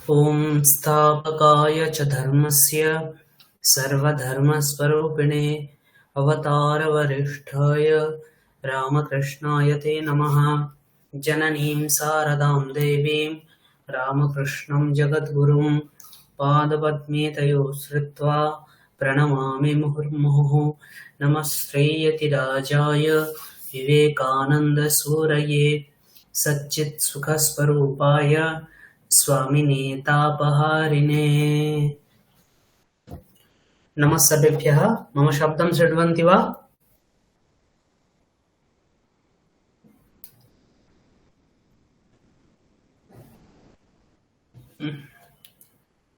ॐ स्थापकाय च धर्मस्य सर्वधर्मस्वरूपिणे अवतारवरिष्ठाय रामकृष्णाय ते नमः। जननीं शारदां देवीं रामकृष्णं जगद्गुरुं पादपद्मे तयोः श्रुत्वा प्रणमामि मुहुर्मुहुः। नमस्ते यतिराजाय विवेकानन्दसूरये सच्चित्सुखस्वरूपाय स्वामिने तापहारिणे। नमः सर्वेभ्यः। मम शब्दं शृण्वन्ति वा?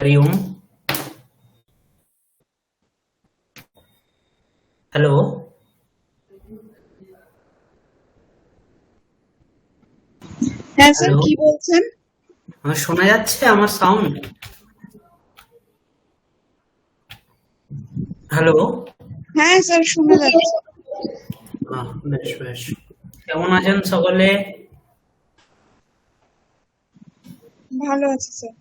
हरि ओम्। হ্যালো, হ্যাঁ স্যার, হ্যালো, কি বলছেন? আমার শোনা যাচ্ছে আমার সাউন্ড? হ্যালো, হ্যাঁ স্যার, শোনা যাচ্ছে। বেশ বেশ। কেমন আছেন সকলে? ভালো আছে স্যার।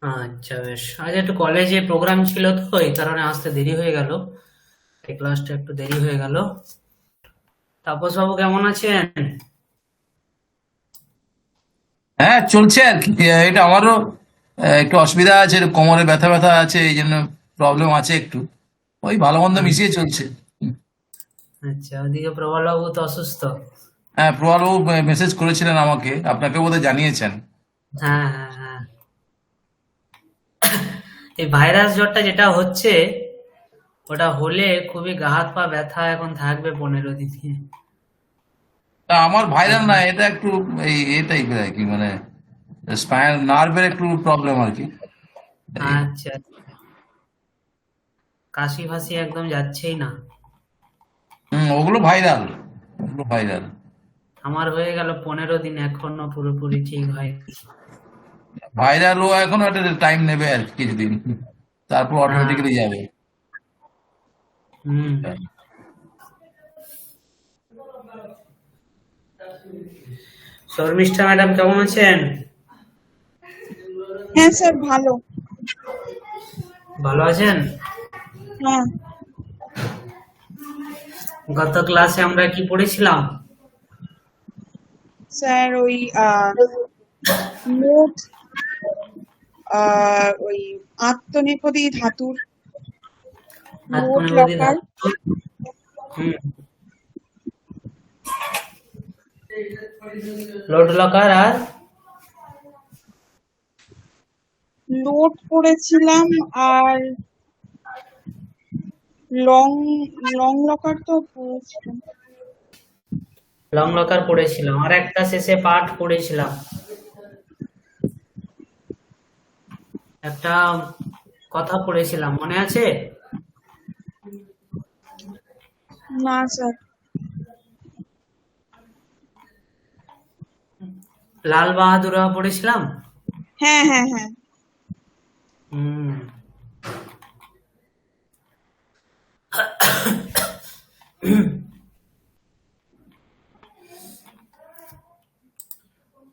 আচ্ছা বেশ। আজ একটু কলেজে প্রোগ্রাম ছিল, তো এই কারণে আসতে দেরি হয়ে গেল। এই ক্লাসটা একটু দেরি হয়ে গেল। তাপস বাবু কেমন আছেন? হ্যাঁ, চলছে আর কি। এটা আমারও একটু অসুবিধা আছে, একটু কোমরে ব্যথা ব্যথা আছে, এই জন্য প্রবলেম আছে একটু। ওই ভালো মন্দ মিশিয়ে চলছে। আচ্ছা, ওদিকে প্রবল বাবু তো অসুস্থ। হ্যাঁ, প্রবালবাবু মেসেজ করেছিলেন আমাকে, আপনাকে বোধহয় জানিয়েছেন। হ্যাঁ হ্যাঁ হ্যাঁ। এই ভাইরাস জ্বরটা যেটা হচ্ছে, ওটা হলে খুবই গা হাত পা ব্যথা এখন থাকবে 15 দিনে। তা আমার ভাইরাল না, এটা একটু এই টাইপের আর কি, মানে স্পাইনাল নার্ভের একটু প্রবলেম আর কি। আচ্ছা, কাশি ফাসি একদম যাচ্ছেই না। ওগুলো ভাইরাল, ওগুলো ভাইরাল। আমার হয়ে গেল 15 দিন, এখনো পুরোপুরি ঠিক হয়নি। ভাইরাল ও এখনো একটা টাইম নেবে আর কি, কিছুদিন, তারপর হ্যাঁ। অটোমেটিক্যালি যাবে। হুম। শর্মিষ্ঠা ম্যাডাম কেমন আছেন? হ্যাঁ স্যার, ভালো। ভালো আছেন? হ্যাঁ গত ক্লাসে আমরা কি পড়েছিলাম? স্যার, ওই মোট ওই আত্মনেপদী ধাতুর লোড আত্মনির্ভরশীল লকার, ধাতু। হুম। লোড লকার আর লোড পড়েছিলাম, আর লং লং লকার তো পড়েছিলাম। লং লকার পড়েছিলাম, আর একটা শেষে পাঠ পড়েছিলাম। একটা কথা পড়েছিলাম, মনে আছে? না স্যার। লাল বাহাদুর পড়েছিলাম। হ্যাঁ হ্যাঁ হ্যাঁ। হুম।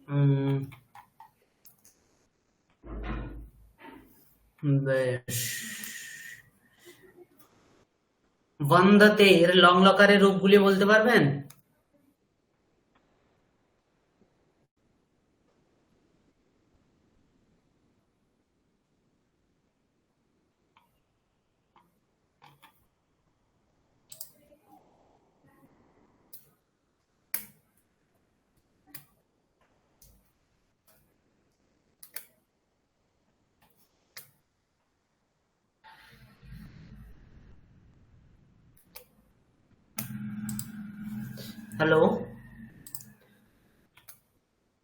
হুম, বেশ। বন্ধতে এর লং লকারের রূপগুলি বলতে পারবেন? হ্যালো,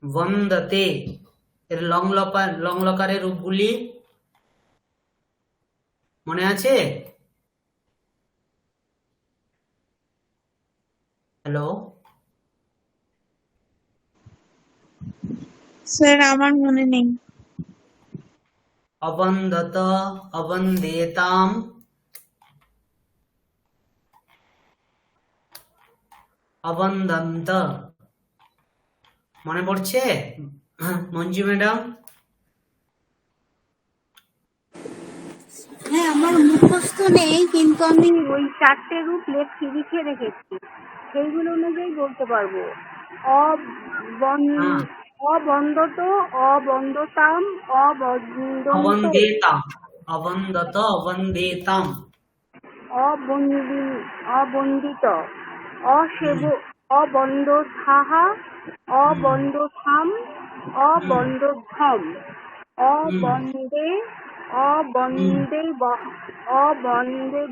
বন্ধতে এর লং লকারের রূপগুলি মনে আছে? হ্যালো, স্যার, আমার মনে নেই। অবন্ধত, অবন্ধেতাম, অবন্ধন্ত। মনে পড়ছে মঞ্জু ম্যাডাম? হ্যাঁ আমার মুখস্থ নেই, কিন্তু আমি ওই 4টে রূপ লিখে রেখেছি, সেইগুলো অনুযায়ী বলতে পারবো। হ্যাঁ, অবন্দত, অবন্দতাম, অবন্দন্ত, অবন্দেতাম, অবন্দত, অবন্দেতাম। অবন্দি অবন্দিত, অসেব, হুম, অবন্দথাহ, হুম, অবন্দথাম, হুম, অবন্দধ্বম, হুম, অবন্দে, হুম। অবন্দে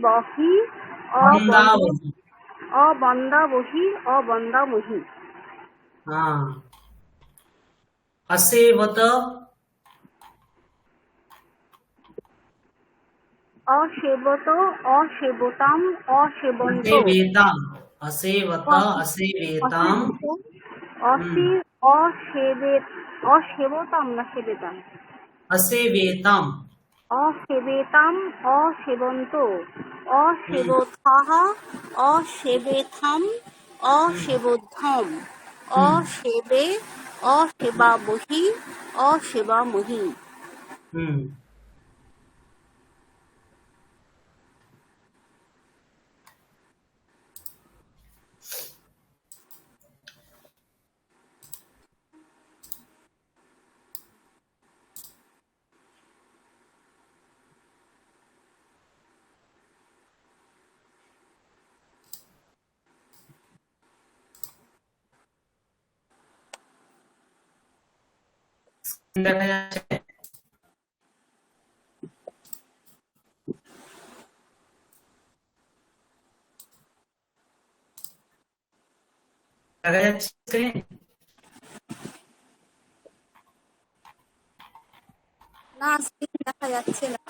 বহি, অবন্দ বন্দাবতী। অবন্দাবহি, অবন্দাবহি, हाँ। असेवत, অসেবত, অসেবতাম, অসেবন্ত, असेवेताम, असेवत, असेवेताम। অসেবিত, हम्म। অসেবে, অসেবতাম না সেবেতাম, असेवेताम। অসেবেতাম, অসেবন্ত, हम्म, অসেবথাহ, অসেবেথাম, हम्म, অসেবোদ্ধম, हम्म, অসেবে, অসেবাবহি, অসেবামহি। हम्म। দেখা যাচ্ছে, দেখা যাচ্ছে স্ক্রিন। না, স্ক্রিন দেখা যাচ্ছে না।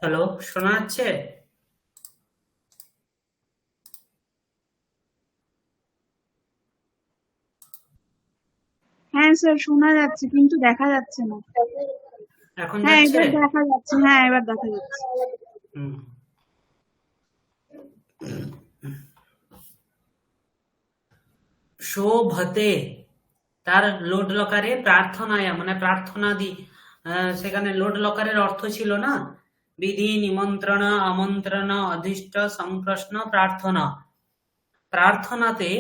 হ্যালো, শোনা যাচ্ছে? হ্যাঁ স্যার, শোনা যাচ্ছে কিন্তু দেখা যাচ্ছে না। এখন হ্যাঁ যাচ্ছে? এবার দেখা যাচ্ছে, হ্যাঁ এবার দেখা যাচ্ছে। হুম। শোভতে, তার লোড লকারে প্রার্থনায় মানে প্রার্থনাদি, সেখানে লোড লকারের অর্থ ছিল না বিধি, নিমন্ত্রণ, আমন্ত্রণ, অধিষ্ঠ, সংপ্রশ্ন, প্রার্থনা। প্রার্থনাতে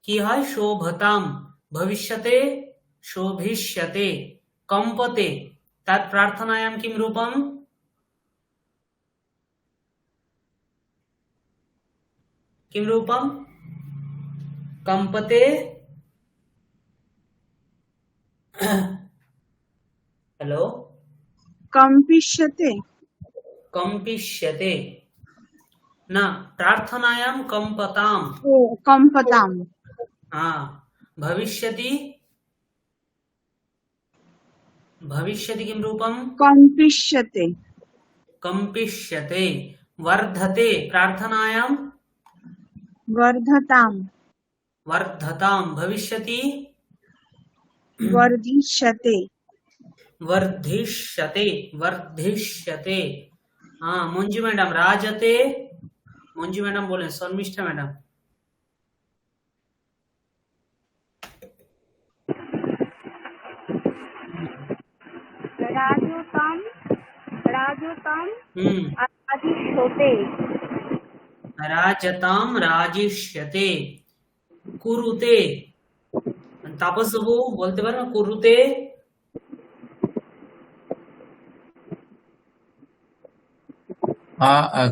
কি হয়? শোভতাম, ভবিষ্যতে শোভিষ্যতে, কম্পতে, তার প্রার্থনায়াম কিম রূপম? কিম রূপম? কম্পতে। হ্যালো। কম্পিষ্যতে, কম্পিষ্যতে না, প্রার্থনাयां কম্পতাম। ও কম্পতাম, हाँ। भविष्यति, भविष्यति किं रूपम? কম্পিষ্যতে, कंपिष्यते। वर्धते, प्रार्थनायां বর্ধতাম, वर्धताम। भविष्यति বর্ধিষ্যতে, वर्धिष्यते, वर्धिष्यते। हाँ मंजू मैडम। राजते, मंजू मैडम बोले, शर्मिष्ठा मैडम। রাজতাম, রাজতাম, हम्म। আদিষ্যতে, राजताम राजिष्यते। কুরুতে। তাপস বাবু বলতে পারেন কুরুতে?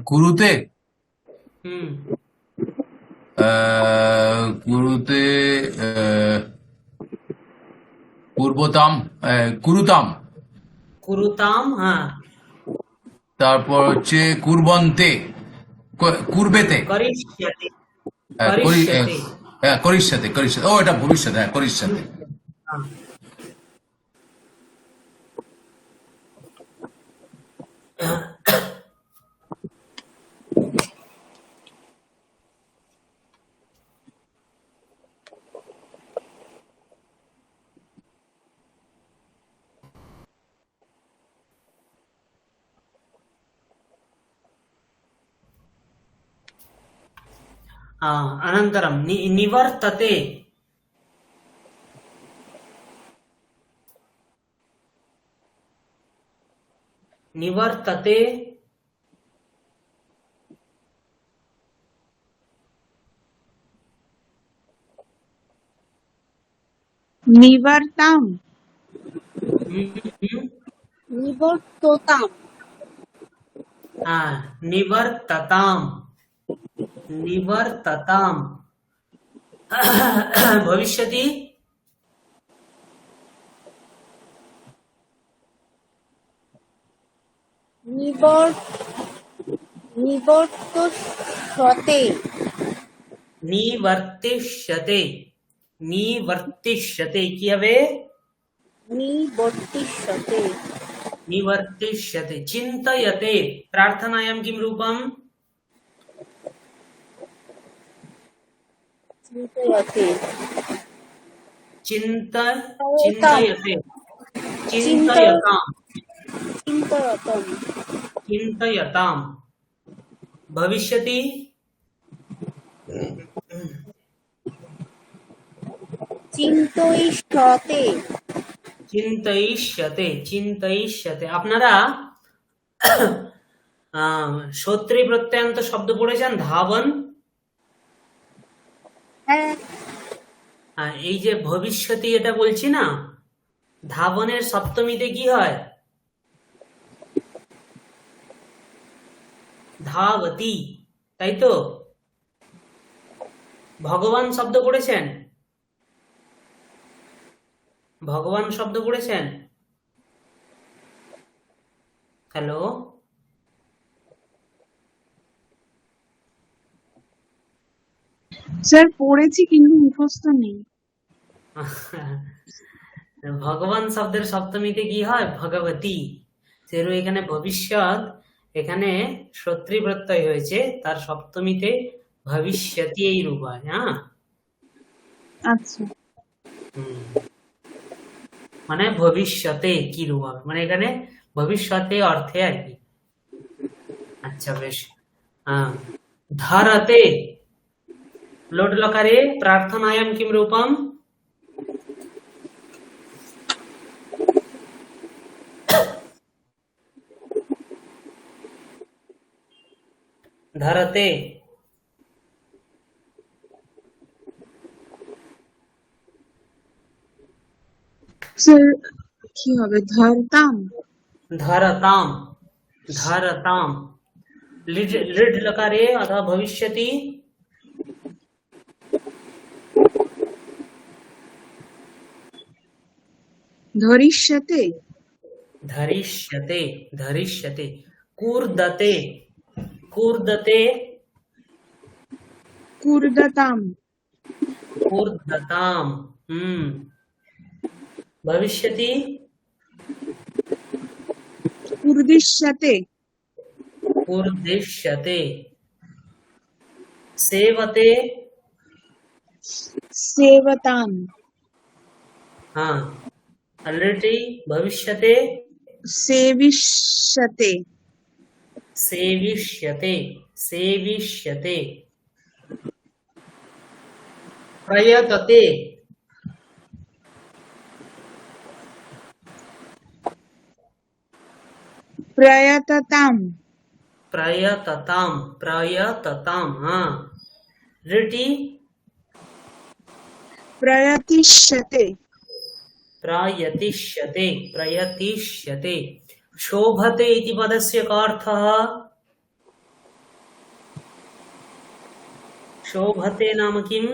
কুরুতে, হুম। কুরুতে, পূর্বতাম, কুরুতাম, কুরুতাম, হ্যাঁ। তারপর হচ্ছে কুরবন্তে, কুরবেতে, করিষ্যতে। আহ, করি আহ, করিষ্যতে। করিষ্যাতে, করিষ্যাতে, ও এটা ভবিষ্যৎ, হ্যাঁ করিষ্যাতে। হ্যাঁ। अनन्तरं निवर्तते। निवर्तते। নিবর্তাম, हम्म, নিবর্ততাম, निवर्तताम। निवर्तताम। भविष्यति। নিবর নিবর্তসতে, निवर्तिष्यते। निवर्तिष्यते কি হবে? নিবর্তিষ্যতে, निवर्तिष्यते। चिन्तयते। प्रार्थनायां किं रूपम्? চিন্তয়তে, चिन्त চিন্তয়তাম, चिन्तयते। চিন্তয় चिन्तयताम्। চিন্তয়তম, चिन्तयताम्। भविष्यति। চিন্তয়িষ্যতে, চিন্তয়িষ্যতে। চিন্তয়িষ্যতে। আপনারা সত্রী প্রত্যয়ান্ত শব্দ পড়েছেন ধাবন? হ্যাঁ, এই যে ভবিষ্যতি এটা বলছি না, ধাবনের সপ্তমীতে কি হয়? ধাবতী, তাই তো? ভগবান শব্দ পড়েছেন? ভগবান শব্দ পড়েছেন? হ্যালো? স্যার পড়েছি কিন্তু মুখস্থ নেই। ভগবান শব্দের সপ্তমীতে কি হয়? ভগবতী। সেরু এখানে ভবিষ্যৎ, এখানে সত্রী প্রত্যয় হয়েছে, তার সপ্তমীতে ভবিষ্যতি এই রূপ হয়। হ্যাঁ, আচ্ছা, হুম। মানে ভবিষ্যতে কি রূপ হবে, মানে এখানে ভবিষ্যতে অর্থে আর কি। আচ্ছা বেশ। ধরতে। लोट लकारे प्रार्थनायां किं रूपम्? धरते। স্যার কি হবে? ধরতাম, धरताम। धरताम। लिड लिड लकारे अथवा भविष्यति। ধরিষ্যতে, धरिष्यते। धरिष्यते। कूर्दते। कूर्दते। কুর্দতাম, कूर्दताम। भविष्यति। কুর্দিষ্যতে, कूर्दिष्यते। सेवते। সেবতাম, हाँ, ऑलरेडी भविष्यते। সেবিষ্যতে, सेविष्यते। सेविष्यते। प्रयतते। প্রয়ততাম, प्रयतताम। प्रयतताम, हाँ। रिटी। प्रयतिष्यते प्रयतिष्यते प्रयतिष्यते शोभते इति पदस्य का अर्थः शोभते नाम किम्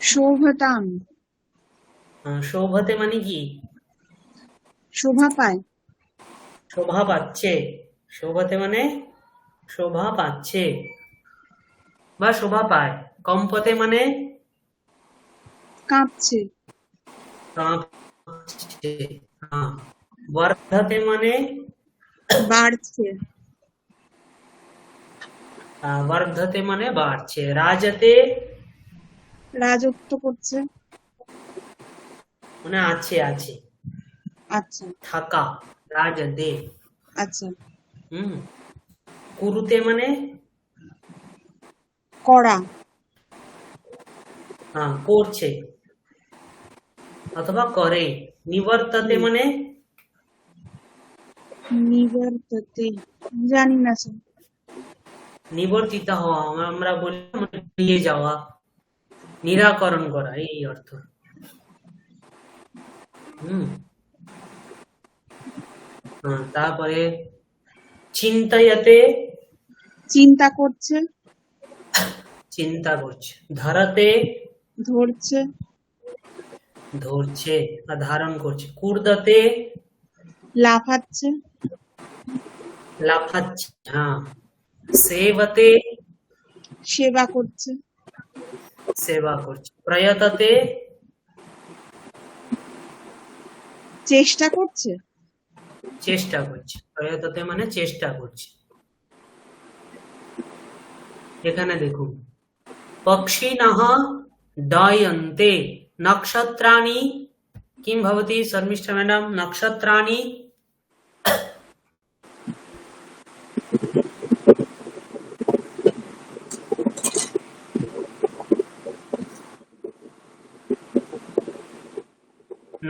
शोभताम শোভতে মানে কি शोभा पाए শোভা পাচ্ছে শোভতে মানে শোভা পাচ্ছে বা শোভা পায় কম্পতে মানে कांपছে কাঁপছে বর্ধতে মানে বাড়ছে বর্ধতে মানে বাড়ছে রাজতে রাজত্ব করছে মানে আছে আছে আচ্ছা থাকা রাজতে আচ্ছা কুরুতে মানে করা করছে অথবা করে নিবর্ততে মানে নিবর্ততে জানি না স্যার নিবর্তিত হওয়া আমরা বলি নিয়ে যাওয়া নিরাকরণ করা এই অর্থ তারপরে চিন্তায়তে চিন্তা করছে চিন্তা করছে ধরতে ধরছে ধরছে বা ধারণ করছে কুর্দতে লাফাচ্ছে লাফাচ্ছে সেবতে সেবা করছে সেবা করছে প্রয়ততে চেষ্টা করছে চেষ্টা করছে প্রয়ততে মানে চেষ্টা করছে এখানে দেখুন পক্ষিণঃ ডয়ন্তে নক্ষত্রাণি কিম ভবতি শর্মিষ্ঠা ম্যাডাম নক্ষত্রাণি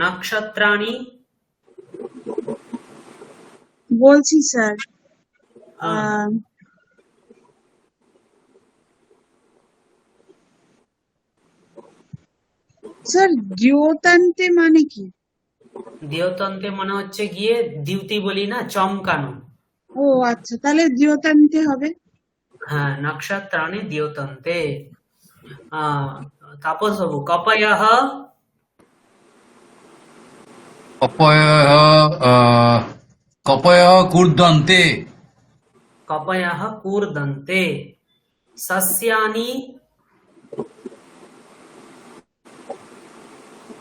নক্ষত্রাণি বলছি স্যার স্যার দ্যোতান্তে মানে কি দ্যোতন্তে মানে হচ্ছে গিয়ে দ্যুতি বলি না চমকানো ও আচ্ছা তাহলে দ্যোতান্তে হবে নক্ষত্রাণি দ্যোতন্তে তাপস বাবু কপয়ঃ কপয়ঃ কূর্দন্তে কপয়ঃ কূর্দন্তে সস্যানি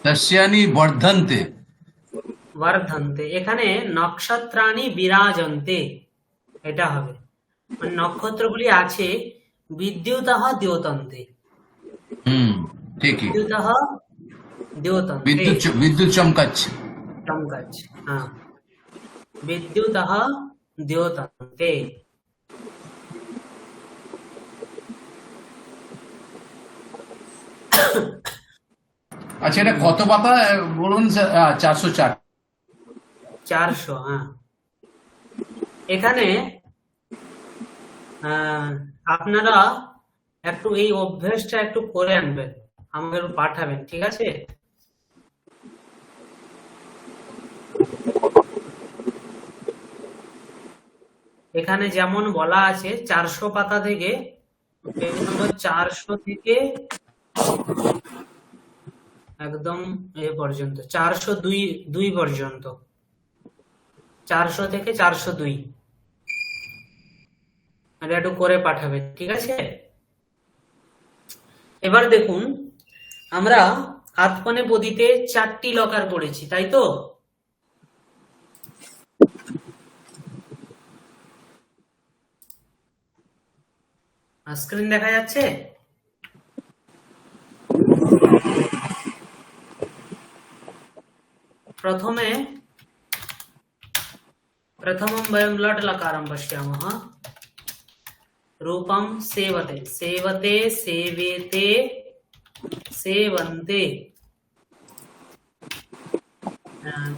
সস্যানি বর্ধন্তে বর্ধন্তে এখানে নক্ষত্রাণি বিরাজন্তে এটা হবে মানে নক্ষত্রগুলি আছে বিদ্যুতঃ দ্যোতন্তে ঠিকই বিদ্যুতঃ দ্যোতন্তে বিদ্যুৎ চমকাচ্ছে চমকাচ্ছে বিদ্যুতঃ দ্যোতন্তে আচ্ছা এটা কত পাতা বলুন 404 400 এখানে আপনারা একটু এই অভ্যাসটা একটু করে আনবেন আমাকে একটু পাঠাবেন ঠিক আছে এখানে যেমন বলা আছে 400 পাতা থেকে পেজ নম্বর 400 থেকে একদম এ পর্যন্ত 402 পর্যন্ত 400 থেকে 402 এটা একটু করে পাঠাবেন ঠিক আছে এবার দেখুন আমরা আত্মনেপদীতে 4টি লকার পড়েছি তাই তো স্ক্রিন দেখা যাচ্ছে प्रथमं वयं लट् लकारं पश्यामः रूपं सेवते सेवते सेवेते सेवन्ते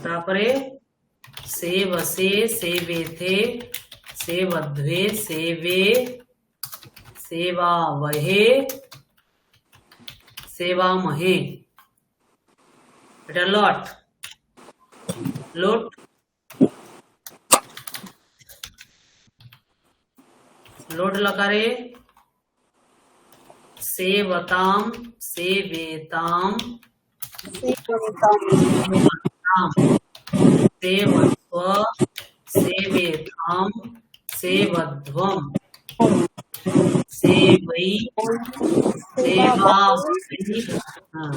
तापरे सेवसे सेवेते सेवध्वे सेवे सेवावहे সেবামহে, এটা লট, লোট, लोट लकारे सेवताम, सेवेताम, सेवताम, सेवत्व, सेवेताम, सेवध्वम, सेवै, सेवामहि, हाँ,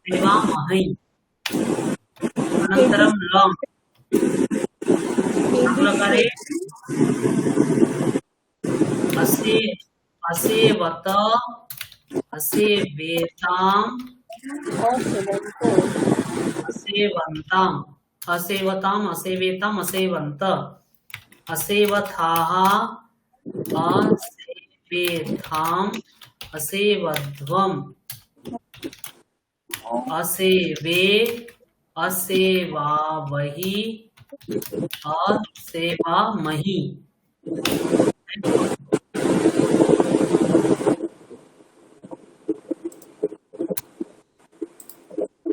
सेवामहि, अनन्तरं लम, लम लकारे असे, असेवत, असेवेताम, असेवन्ताम, असेवताम, असेवेताम, असेवन्त, असेवथाः, असेवेथाम, असेवध्वम, असेवे, असेवावहि, असेवामहि।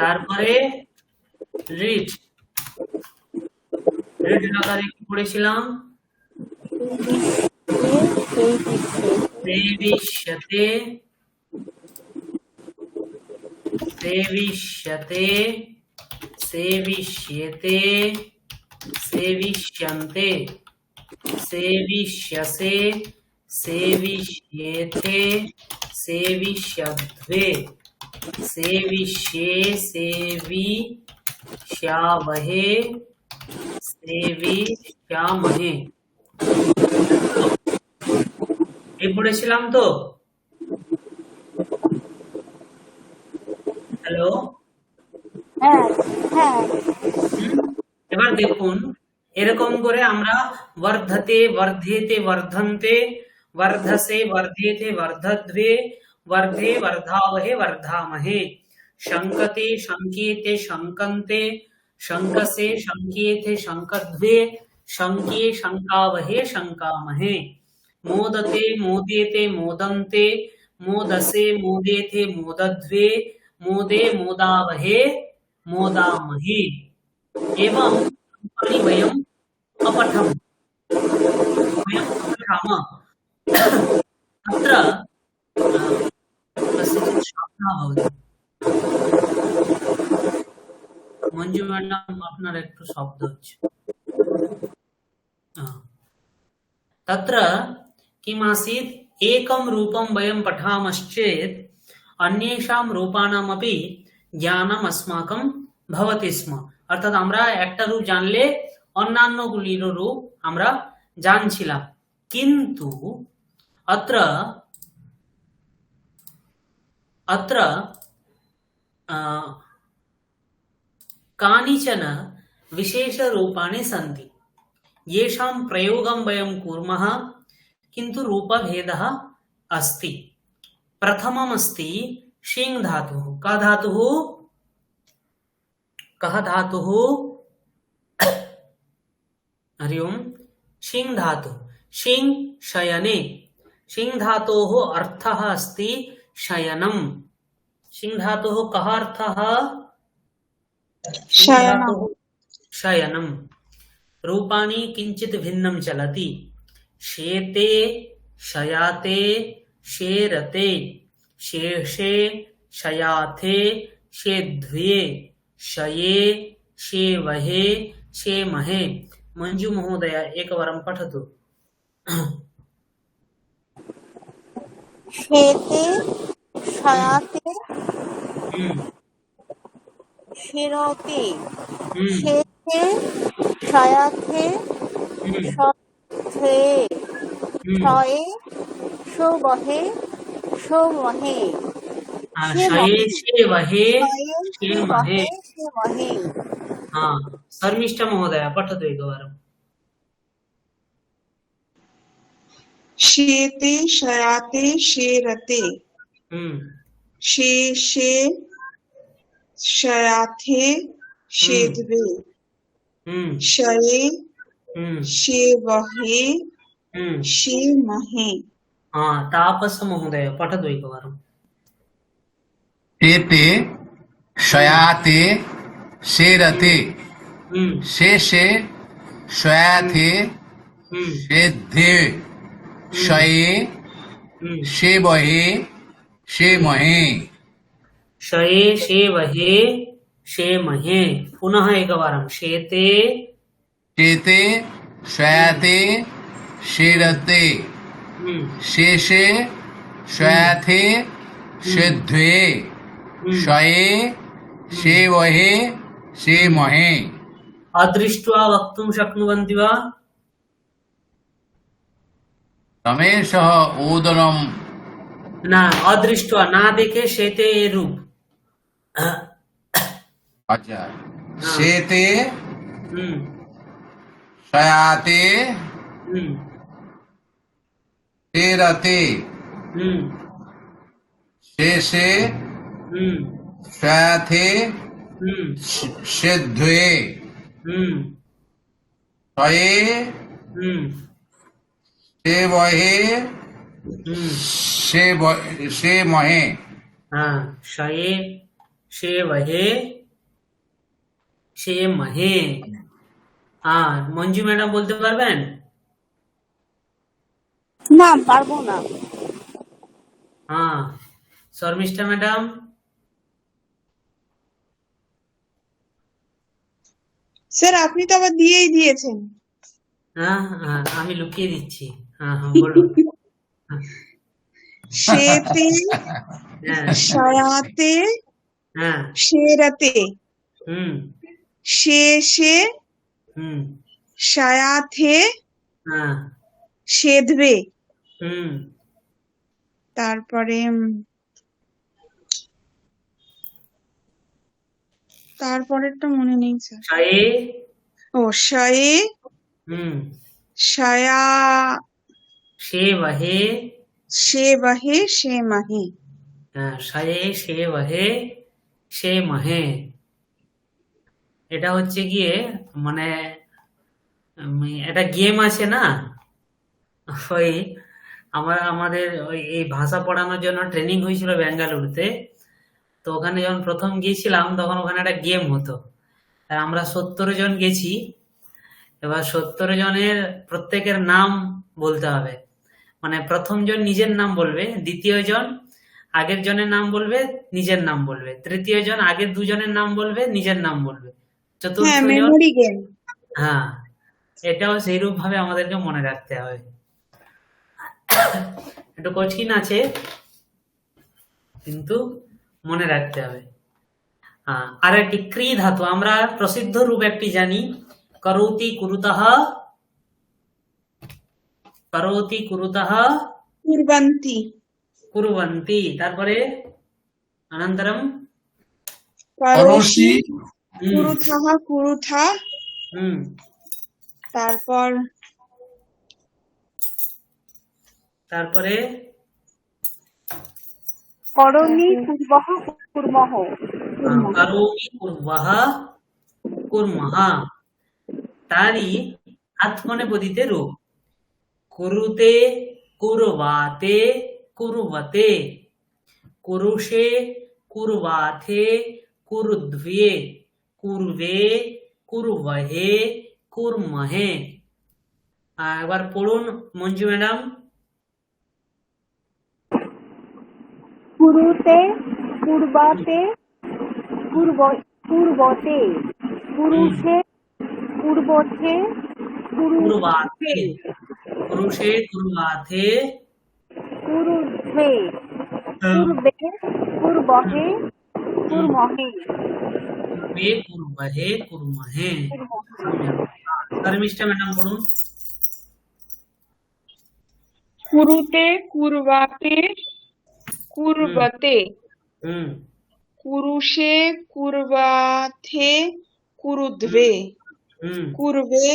তারপরে রিড, রিড লাগারে কি পড়েছিলাম? সেবিষ্যতে, সেবিষ্যতে, সেবিষ্যেতে, সেবিষ্যন্তে, सेविष्यसे, सेविष्येथे, सेविष्यध्वे, सेविष्ये, सेविष्यावहे, सेविष्यामहे। এই পড়েছিলাম তো? হ্যালো, এবার দেখুন এরকম করে আমরা वर्धते, वर्धेते, वर्धन्ते, वर्धसे, वर्धेते, वर्धध्वे, वर्धे, वर्धावहे, वर्धामहे, शङ्कते, शङ्केते, शङ्कन्ते, शङ्कसे, शङ्केते, शङ्कध्वे, शङ्के, शङ्कावहे, शङ्कामहे, मोदते, मोदेते, मोदन्ते, मोदसे, मोदेते, मोदध्वे, मोदे, मोदावहे, मोदामहे। एवं वयम् अपठम्, वयम् अपठामः। अत्र कस्यचित् शब्दः भवति। মঞ্জু ম্যাডাম আপনার একটু শব্দ হচ্ছে। तत्र किमासीत्, एकं रूपं वयं पठामश्चेत् अन्येषां रूपाणामपि ज्ञानम् अस्माकं भवति स्म। অর্থাৎ আমরা একটা রূপ জানলে অন্যান্যগুলির রূপ আমরা জানছিলাম। কিন্তু अत्र अत्र कानिचन विशेषरूपाणि सन्ति, येषां प्रयोगं वयं कुर्मः किन्तु रूपभेदः अस्ति। प्रथममस्ति शिङ् धातुः। का धातुः? कः धातुः? हरि ओम्। शिङ् धातुः। शिङ् शयने। शिङ् धातोः अर्थः अस्ति शयनम्। शिङ् धातोः कः अर्थः? शिङ् धातोः शयनम्। रूपाणि किञ्चित् भिन्नं चलति। शेते, शयाते, शेरते, शेषे, शयाथे, शेध्वे, शये, शेवहे, शेमहे। मञ्जु महोदय एकवारं पठतु। शेते, शयाते, शिरोते, शेते, शयाते, शोथे, शये, शोबहे, शोमहे, शये, शेवहे, शेमहे। शेमहे। हाँ, शर्मिष्ठा महोदय पठतु एकवारम्। शेते, शयाते, शेरते, शेषे, शयाथे, शेध्वे, शये, शेवहे, शेमहे। हाँ, तापस महोदय पठतु एकवारम्। शेते शयाते शेरते हम्म शेषे शयाते शेध्ये शये हम्म शेवहे शेमहे शये शेवहे शेमहे। पुनः एकवारं शेते शेते शयाते शेरते शेषे शयाते शेध्वे शये शेवहे शेमहे। अदृष्ट्वा वक्तुं शक्नुवन्ति वा? रमेशः ओदनम ना, अदृष्ट्वा, ना देखे शेते ये रूप। अच्छा शेते हम्म शयाते हम्म शेरते हम्म शेषे हम्म शयाते हम्म शेध्वे हम्म शये हम्म शेवहे हम्म शेमहे। हाँ, शये शेवहे शेमहे। हाँ, মঞ্জু ম্যাডাম বলতে পারবেন? না, পারবো না। हाँ, শর্মিষ্ঠা ম্যাডাম? স্যার আপনি তো আবার দিয়েই দিয়েছেন। হ্যাঁ হ্যাঁ, আমি লুকিয়ে দিচ্ছি। হ্যাঁ হ্যাঁ, বলুন। शेते হ্যাঁ शयाते হ্যাঁ शेरते হুম शेषे হুম शयाते হ্যাঁ शेध्वे হুম তারপরে তারপরেরটা মনে নেই স্যার। শয়ে ও শয়ে হুম শয়া शेवहे शेवहे शेमहे। হ্যাঁ, শয়ে शेवहे शेमहे। এটা হচ্ছে গিয়ে মানে একটা গেম আছে না, ওই আমাদের ওই এই ভাষা পড়ানোর জন্য ট্রেনিং হয়েছিল বেঙ্গালুরুতে। তো ওখানে যখন প্রথম গিয়েছিলাম তখন ওখানে একটা গেম হতো। আর আমরা 70 জন গেছি। এবার 70 জনের প্রত্যেকের নাম বলতে হবে। মানে প্রথম জন নিজের নাম বলবে, দ্বিতীয় জন আগের জনের নাম বলবে, নিজের নাম বলবে, তৃতীয় জন আগের দুজনের নাম বলবে, নিজের নাম বলবে, চতুর্থ হ্যাঁ, জন। Memory game. হ্যাঁ, এটাও সেইরূপ ভাবে আমাদেরকে মনে রাখতে হবে। একটু কঠিন আছে কিন্তু মনে রাখতে হবে। আর একটি ক্রি ধাতু, আমরা প্রসিদ্ধ রূপ একটি জানি, করোতি কুরুতঃ, করোতি কুরুতঃ কুরবন্তি কুরবন্তি। তারপরে অনন্তরম করোষি करोषि কুরুথাহ কুরুথা। হুম তারপর তারপরে করণী কুর্বহ কুর্মহ। করোমি কুর্বহ কুর্মঃ। তারই আত্মনেপদিতে রূপ, কুরুতে কুরবাতে কুরবতে, কুরুষে কুরবাথে কুরুদ্ভে, কুর্বে কুর্বহে কুর্মহে। একবার পড়ুন মঞ্জু ম্যাডাম। কুরুতে কুর্বাতে কুর্বতে, কুরুষে কুর্বতে কুরবাথে, কুরুষে কুরবাথে কুরুদ্ভে, কুর্বে কুর্বহে কুর্মহে। কুর্বে কুর্বহে কুর্মহে। শর্মিষ্ঠা ম্যাডাম পড়ুন। কুরুতে কুরবাতে কুরবতে, হুম কুরুষে কুরবাথে কুরুদ্ভে, হুম কুর্বে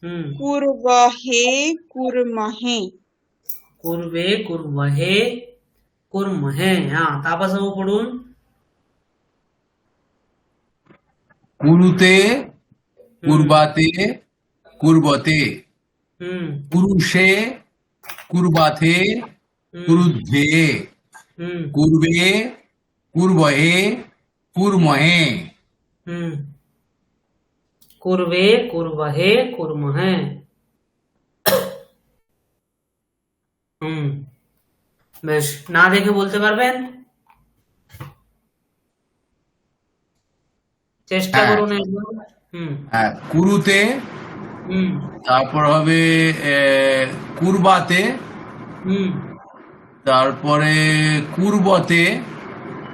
হুম কুর্বহে কুর্মহে। কুর্বে কুর্বহে কুর্মহে। হ্যাঁ, তারপর সব পড়ুন। कुरुते कुर्बाते कुर्बते হুম कुरुषे कुर्बाते হুম कुरुद्भे হুম कुर्वे কুর্বহে কুর্মহে। হুম, কুর্বে, কুর্বহে, কুর্মহে। হুম, বেশ, না দেখে বলতে পারবেন? চেষ্টা হ্যাঁ, করুন একবার। হুম, হ্যাঁ, কুরুতে, হুম, তারপর হবে কুরবাতে, হুম, তারপরে কুরবতে,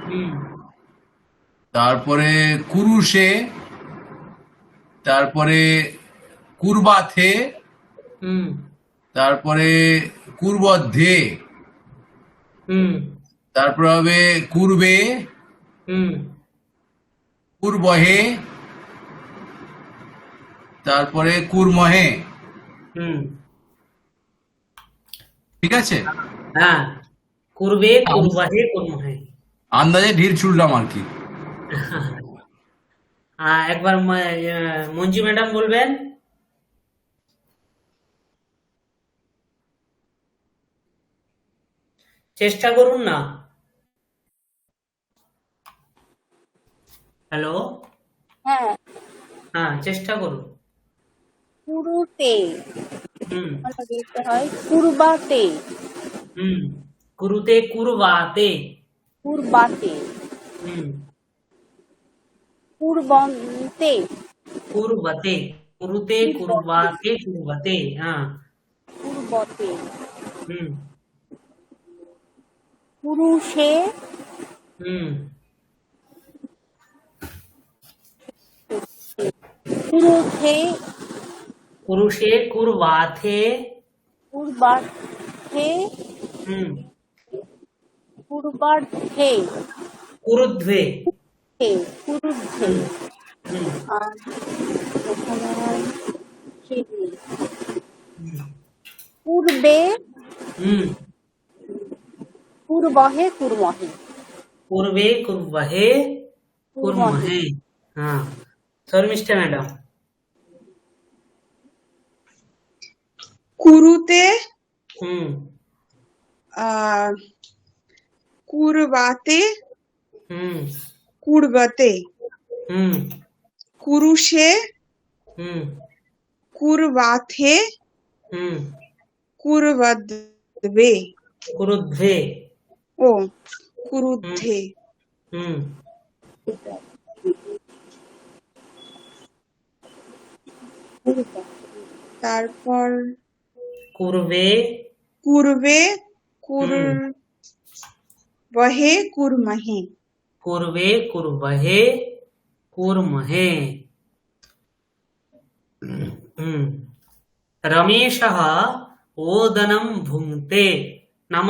হুম, তারপরে কুরুষে, তারপরে কুরবাথে, হুম, তারপরে কুরবদ্ধে, হুম, তারপর হবে কুরবে, হুম, কুরবহে, তারপরে কুরমহে। হুম। ঠিক আছে, হ্যাঁ, কুর্বে, কুর্বহে, কুর্মহে। আন্দাজে ঢিল ছুড়লাম আর কি। একবার মঞ্জু ম্যাডাম বলবেন। চেষ্টা করুন না। হ্যালো। হ্যাঁ, হ্যাঁ, চেষ্টা করুন। কুরুতে হুম, মানে দিতে হয় কুরবাতে, হুম, কুরুতে, কুরবাতে। কুরবাতে, হুম, কুরবন্তে, কুরবতে, কুরুতে, কুরবতে, কুরবাতে, কুরবতে। হ্যাঁ। কুরবতে, হুম, কুরুষে, হুম, কুরুথে, পুরুষে, কুরবাথে। কুরবাথে, হুম, কুরবার্থে, কুরুধ্বে। কুরুদ্ধে। হুম, হুম, আর এখানে হয় সেগুলি। পূর্বে, হুম, পূর্বহে, কুর্মহে, পূর্বে, কুর্বহে, কুর্মহে, কুর্মহে। হ্যাঁ, শর্মিষ্ঠা ম্যাডাম। কুরুতে হুম, আহ কুরবাতে, হুম, কুরবতে, হুম, কুরুষে, হুম, কুরবাথে, হুম, কুরবদ্বে, কুরুধ্বে। ও হুম, কুরুদ্ধে। হুম, তারপর কুর্বে। কুরবে, হুম, কুরবহে, কুরমহে। কুর্বে, কুর্বহে, कुर्महे। रमेशः ओदनं भुङ्क्ते। नाम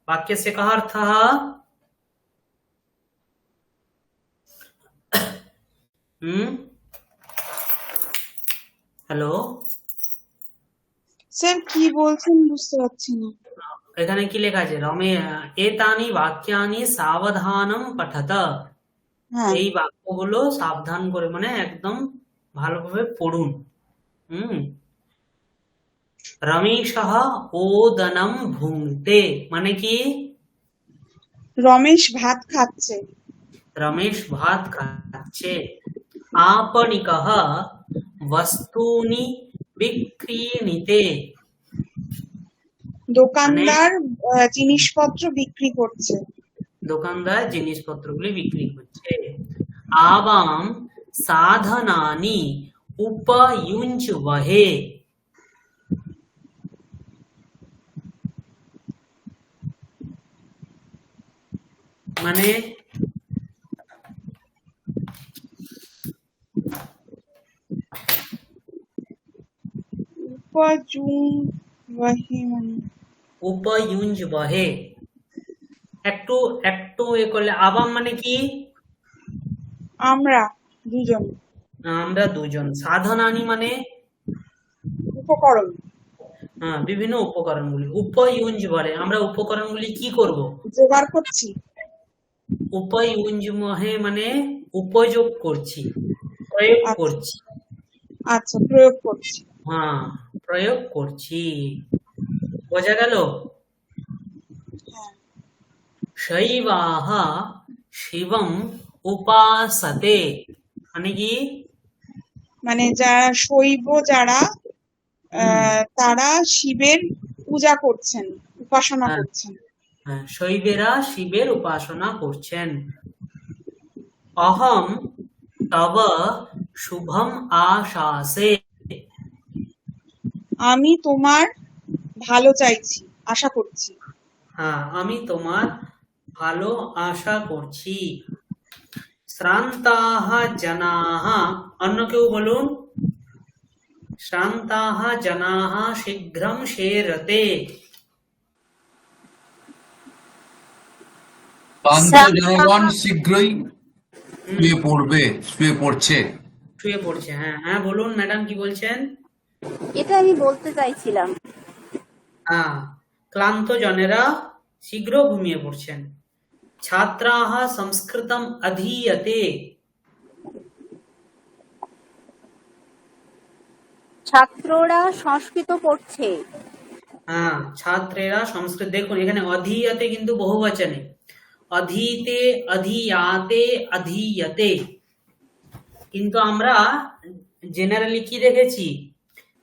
वाक्यस्य कः अर्थः? হ্যালো। স্যার কি বলছেন বুঝতে পারছি না। এখানে কি লেখা আছে? এতানি বাক্যানি সাবধানম পঠত। হ্যাঁ, এই বাক্যগুলো সাবধান করে মানে একদম ভালোভাবে পড়ুন। হুম। রমেশः ওদনম ভুঙ্ক্তে মানে কি? রমেশ ভাত খাচ্ছে। रमेश भात खाচ্ছে। आपणिकः वस्तूनि विक्रीणिते মানে দোকানদার জিনিসপত্র বিক্রি করছে। দোকানদার জিনিসপত্রগুলি বিক্রি করছে। आवां साधनानि उपयुञ्ज्महे মানে উপজুম্বহে মানে उपयुञ्ज्महे। একটু একটু এ করলে আবাম মানে কি? আমরা দুজন। আমরা দুজন। সাধনানি মানে উপকরণ বিভিন্ন উপকরণগুলি। উপयुञ्ज्महे আমরা উপকরণগুলি কি করব? জোগাড় করছি। उपयुञ्ज्महे মানে উপযোগ করছি, প্রয়োগ আচ্ছা, করছি। আচ্ছা প্রয়োগ করছি। হ্যাঁ, প্রয়োগ করছি। বোঝা গেল? হ্যাঁ, শৈবাः শিবম উপাসতে, মানে কি? মানে যারা শৈব যারা হুম, তারা শিবের পূজা করছেন, উপাসনা হ্যাঁ, করছেন। হ্যাঁ, শৈবেরা শিবের উপাসনা করছেন। অহম তব শুভম আশাসে, আমি তোমার ভালো চাইছি, আশা করছি। হ্যাঁ, আমি তোমার ভালো আশা করছি। শ্রান্তাহ জনাহ, অন্য কেউ বলুন। শ্রান্তাহ জনাহ শীঘ্রম সেরতে। ক্লান্ত জনগণ শীঘ্রই হুম, শুয়ে পড়বে, শুয়ে পড়ছে। শুয়ে পড়ছে। হ্যাঁ, হ্যাঁ, বলুন ম্যাডাম, কি বলছেন? এটা আমি বলতে চাইছিলাম। হ্যাঁ, ক্লান্ত জনেরা শীঘ্র ঘুমিয়ে পড়ছেন। ছাত্রাহ সংস্কৃতম অধীয়তে, ছাত্ররা সংস্কৃত পড়ছে। হ্যাঁ, ছাত্রেরা সংস্কৃত, দেখুন এখানে অধীয়তে কিন্তু বহুবচনে। অধীতে, অধীয়াতে, অধীয়তে। কিন্তু আমরা জেনারেলি কি দেখেছি?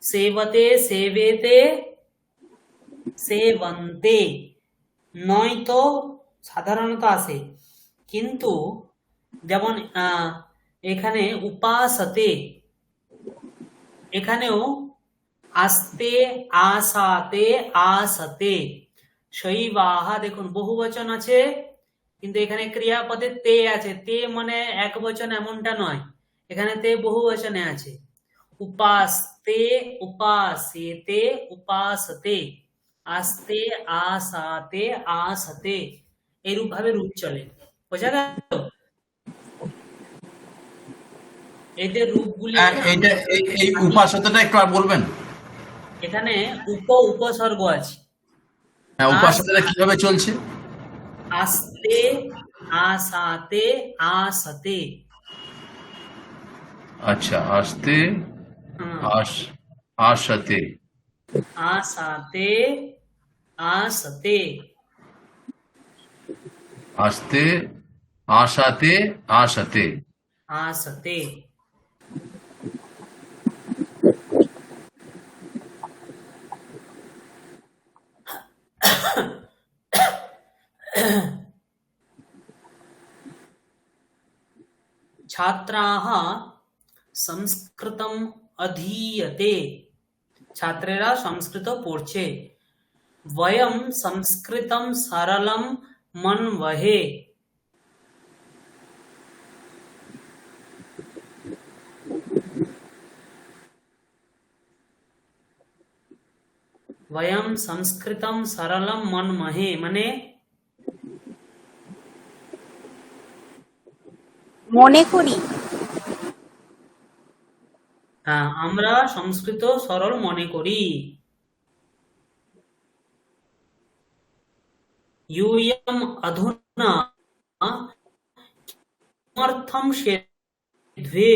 সেবতে, সেবেতে, সেবন্তে, নয়তো সাধারণত আসে। কিন্তু যেমন এখানে উপাসতে, এখানেও আস্তে, আসাতে, আসতে। শৈবাহা, দেখুন বহুবচন আছে, কিন্তু এখানে ক্রিয়াপদে তে আছে। তে মানে এক বচন এমনটা নয়, এখানে তে বহুবচনে আছে। উপাস্তে, উপাসেতে, উপাসতে, আস্তে, আসাতে, আসতে, এরূপ ভাবে রূপ চলে। বোঝা গেল? এদের রূপগুলি এইটা আমরা এই আদি, উপাসনাটা একটু আর বলবেন? এখানে উপসর্গ আছে। হ্যাঁ, আস, উপাসনাটা কিভাবে চলছে? আস্তে, আসাতে, আসতে। আচ্ছা, আস্তে, হুম, আস, আসাতে, আসাতে, আসতে। আস্তে, আসাতে, আসাতে। আসতে। ছাত্রাः সংস্কৃতম অধীয়তে, ছাত্রেরা সংস্কৃত পড়ছে। বয়ম সংস্কৃতম সরলম মন্মহে, বয়ম সংস্কৃতম সরলম মন্মহে, মানে মনে করি। আমরা সংস্কৃত সরল মনে করি। यूयम् अधुना किमर्थं सेद्वे,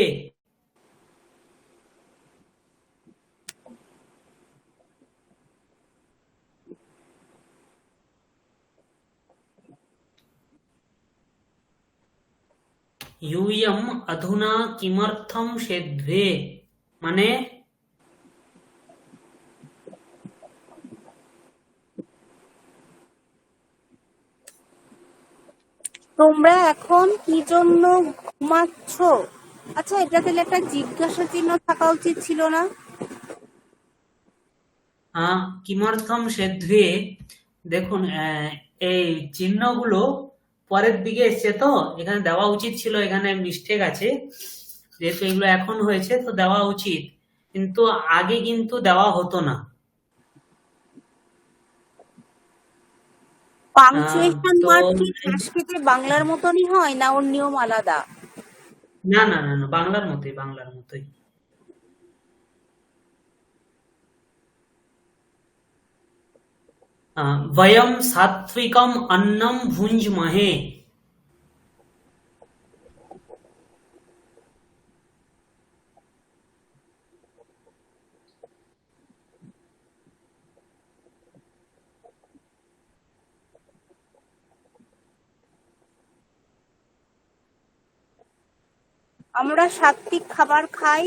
यूयम् अधुना किमर्थं सेद्वे, মানে তোমরা এখন কি জন্য ঘুমাচ্ছ? আচ্ছা, এটা তাহলে একটা জিজ্ঞাসা চিহ্ন থাকা উচিত ছিল না? কিমর্থম সেদ্বে, দেখুন এই চিহ্নগুলো পরের দিকে এসছে, তো এখানে দেওয়া উচিত ছিল, এখানে মিস্টেক আছে। যেহেতু এগুলো এখন হয়েছে তো দেওয়া উচিত, কিন্তু আগে কিন্তু দেওয়া হতো না। পাংচুয়েশন তো মার্ক কি সংস্কৃতে বাংলার মতনই হয়, না ওর নিয়ম আলাদা? না, না, না, না, বাংলার মতোই, বাংলার মতোই। वयं सात्विकम् अन्नं भुञ्ज्महे, আমরা সাত্বিক খাবার খাই।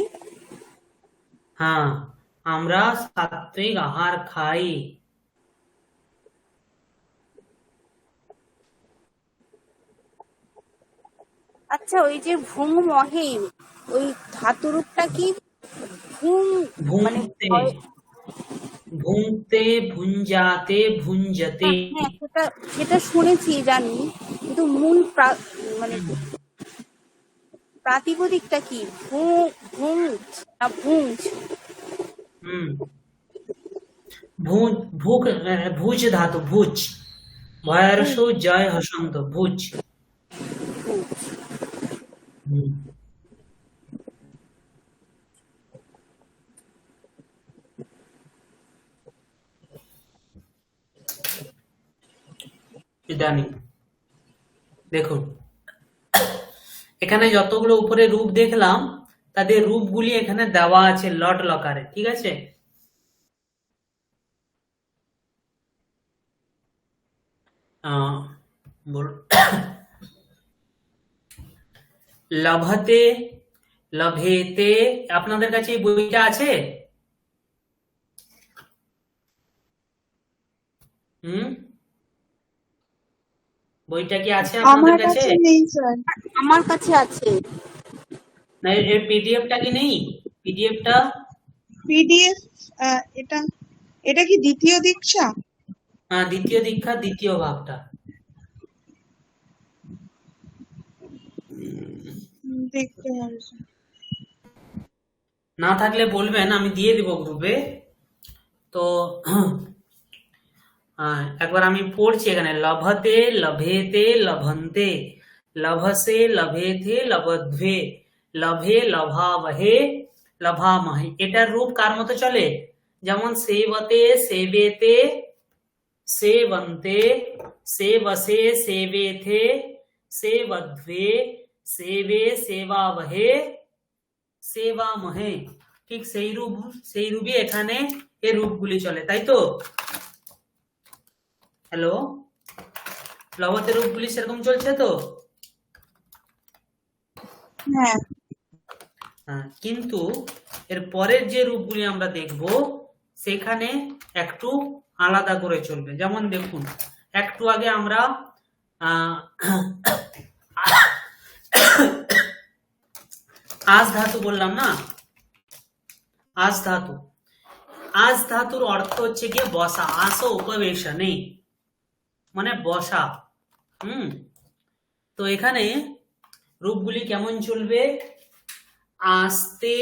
হ্যাঁ, আমরা সাত্বিক আহার খাই। আচ্ছা, ওই যে ভুং মহিম, ওই ধাতুরূপটা কি? ভুং মানে ভুঙ্কতে, ভুঙ্কতে, ভুঞ্জাতে, ভুঞ্জতে। হ্যাঁ, সেটা সেটা শুনেছি, জানি, কিন্তু মূল মানে প্রাতিপদিকটা কি? ভুঞ্জ না ভুঞ্জ? হুম, ভুজ, ভুক, ভুজ ধাতু, ভুজ, ভয়ারস জয় হসন্ত, ভুজ। হুম, ইদানিং দেখুন, এখানে যতগুলো উপরে রূপ দেখলাম, তাদের রূপগুলি এখানে দেওয়া আছে লট লকারে, ঠিক আছে? আহ, বল- লভতে, লভেতে, আপনাদের কাছে এই বইটা আছে? হুম, বইটা কি আছে আপনাদের আমার কাছে? কাছে নেই স্যার। আমার কাছে আছে। না, এর পিডিএফটা কি নেই? পিডিএফটা? পিডিএফ, এটা এটা কি দ্বিতীয় দীক্ষা? দ্বিতীয় দীক্ষা দ্বিতীয় ভাগটা। দেখতে হবে স্যার। না থাকলে বলবেন, আমি দিয়ে দিব গ্রুপে। তো একবার আমি পড়ছি এখানে, লভতে, লভেতে, লভন্তে, লভসে, লভেথে, লভধ্বে, লভে, লভাবহে, লভামহে। এটার রূপ কার মতো চলে? যেমন সেবতে, সেবেতে, সেবন্তে, সেবসে, সেবেথে, সেবধ্বে, সেবে, সেবাবহে, সেবামহে। ঠিক সেই রূপই এখানে এই রূপগুলি চলে, তাই তো? হ্যালো, লবতের রূপগুলি সেরকম চলছে তো? হ্যাঁ, কিন্তু এর পরের যে রূপগুলি আমরা দেখব, সেখানে একটু আলাদা করে চলবে। যেমন দেখুন, একটু আগে আমরা আহ, আজ ধাতু বললাম না, আজ ধাতু। আজ ধাতুর অর্থ হচ্ছে গিয়ে বসা, আসো উপবেশনে, মানে বসা। তো এখানে রূপগুলি কেমন চলবে? আস্তে,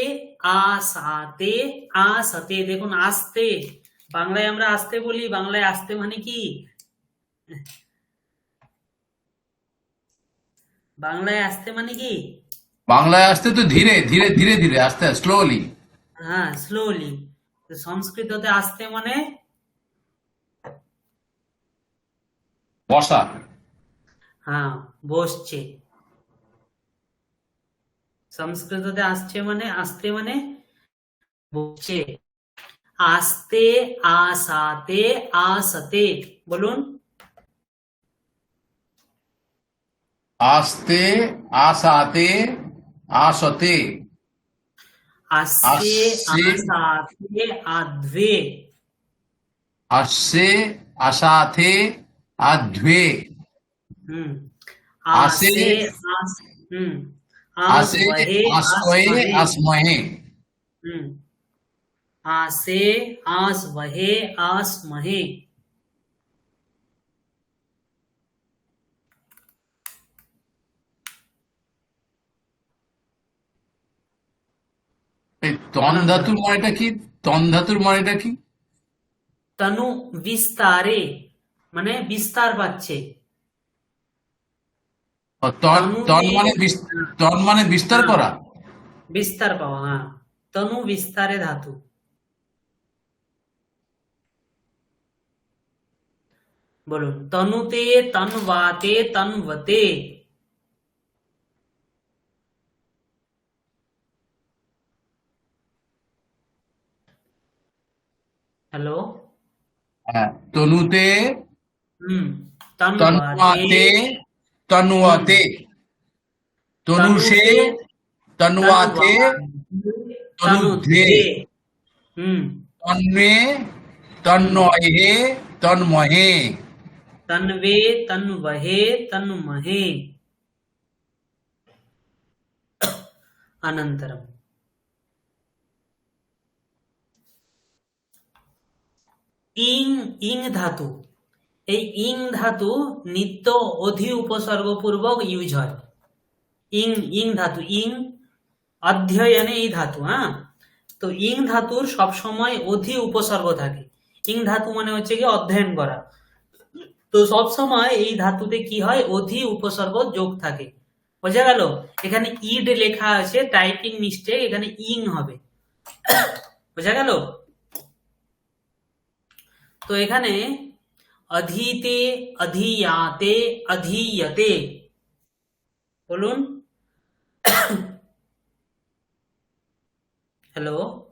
আসাতে, আসাতে। দেখুন, আস্তে, বাংলায় আমরা আস্তে বলি, বাংলায় আস্তে মানে কি? বাংলায় আস্তে মানে কি? বাংলায় আসতে তো ধীরে ধীরে ধীরে ধীরে, আস্তে স্লোলি। হ্যাঁ, স্লোলি। সংস্কৃততে আস্তে মানে বসা। হ্যাঁ, বসছে। সংস্কৃততে আস্তে মানে বসছে। আস্তে, আসাতে, আসতে। বলুন। আস্তে, আসাতে, আসতে, আসছে, আসছে, আসাতে, আধ্বে। আসছে, আসাতে, আধ্বে, হুম, আসে, আসে, আস, হুম, আসে, আসবহে, আসময়ে, আসমহে। আসময়ে। হুম, আসে, আসবহে, আসমহে। এই তন ধাতুর মানেটা কি? তন ধাতুর মানেটা কি? তনু বিস্তারে, মানে বিস্তার পাচ্ছে। ও, তন, তন তনুতে মানে তন মানে বিস্তার হ্যাঁ, করা। বিস্তার পাওয়া, হ্যাঁ। তনু বিস্তারে ধাতু। বলুন, তনুতে, তন্বাতে, তন্বতে। হ্যালো। হ্যাঁ, তনুতে, হুম, তন্বাতে। তন্মাতে, হুম, তনুয়াতে, তনুষে, তনুতে, তন্বাথে তনুধ্বে তনুধ্বে হুম তন্মে তন্মহে তন্মহে তন্বে তন্বহে তন্মহে अनन्तरम् ইং ইং ধাতু, এই ইং ধাতু নিত্য অধি উপসর্গ পূর্বক ইউজ হয়। ইং ইং ধাতু, ইং অধ্যয়নে এই ধাতু, হ্যাঁ। তো ইং ধাতুর সব সময় অধি উপসর্গ থাকে। ইং ধাতু মানে হচ্ছে কি অধ্যয়ন করা। তো সব সময় এই ধাতুতে কি হয়, অধি উপসর্গ যোগ থাকে। বোঝা গেল? এখানে ইড লেখা আছে, টাইপিং মিস্টেক, এখানে ইং হবে। বোঝা গেল? তো এখানে অধীতে, অধীয়াতে, অধীয়তে, বলুন। হ্যালো,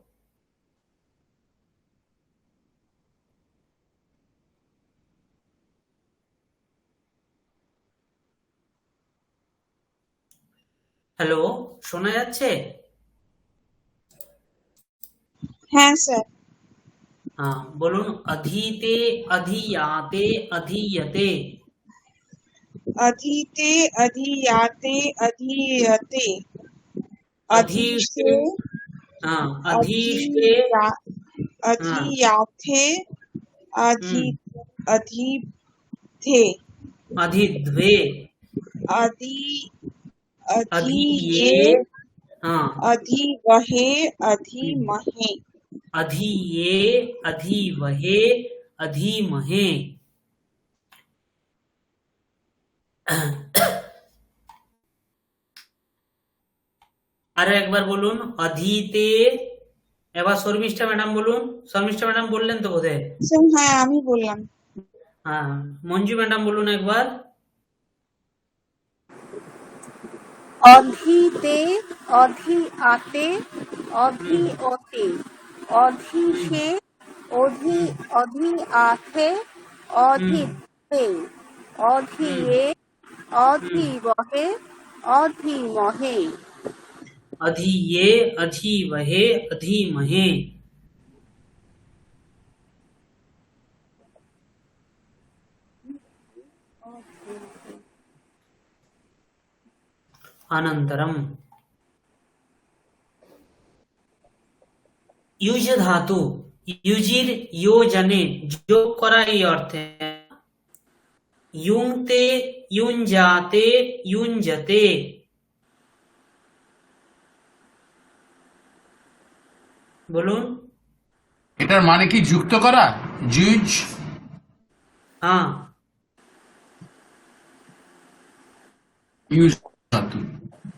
হ্যালো, শোনা যাচ্ছে? হ্যাঁ স্যার। হ্যাঁ, বলুন। অধীতে, অধীয়াতে, অধীয়তে। अधीते अधीयाते अधीयते अधीष्टे, अधीशे हाँ, अधीष्टे, अधीया- हाँ, अधीयाथे अधी अधीथे अधिध्वे, अधी अधिये, अधीये हाँ, अधीवहे अधीमहे अधिये, अधिवहे, अधिमहे। আরো একবার বলুন, অধীতে। এবার শর্মিষ্ঠা ম্যাডাম বলুন। শর্মিষ্ঠা ম্যাডাম বললেন তো বোধহয়। স্যার হ্যাঁ আমি বললাম। হ্যাঁ, মঞ্জু ম্যাডাম বলুন একবার। অধীতে, অধীয়াতে, অধীয়তে, অধীশে, অধীয়াথে, অধীতে, অধীয়ে, অধীবহে, অধীমহে। अधिये, अधिवहे, अधिमहे। अनन्तरम युज धातु, युजिर योजने, যোগ করা এই অর্থে। युङ्ते, युञ्जाते, युञ्जते। বলুন। এটার মানে কি যুক্ত করা? জুজ, হ্যাঁ, ইউজ ধাতু।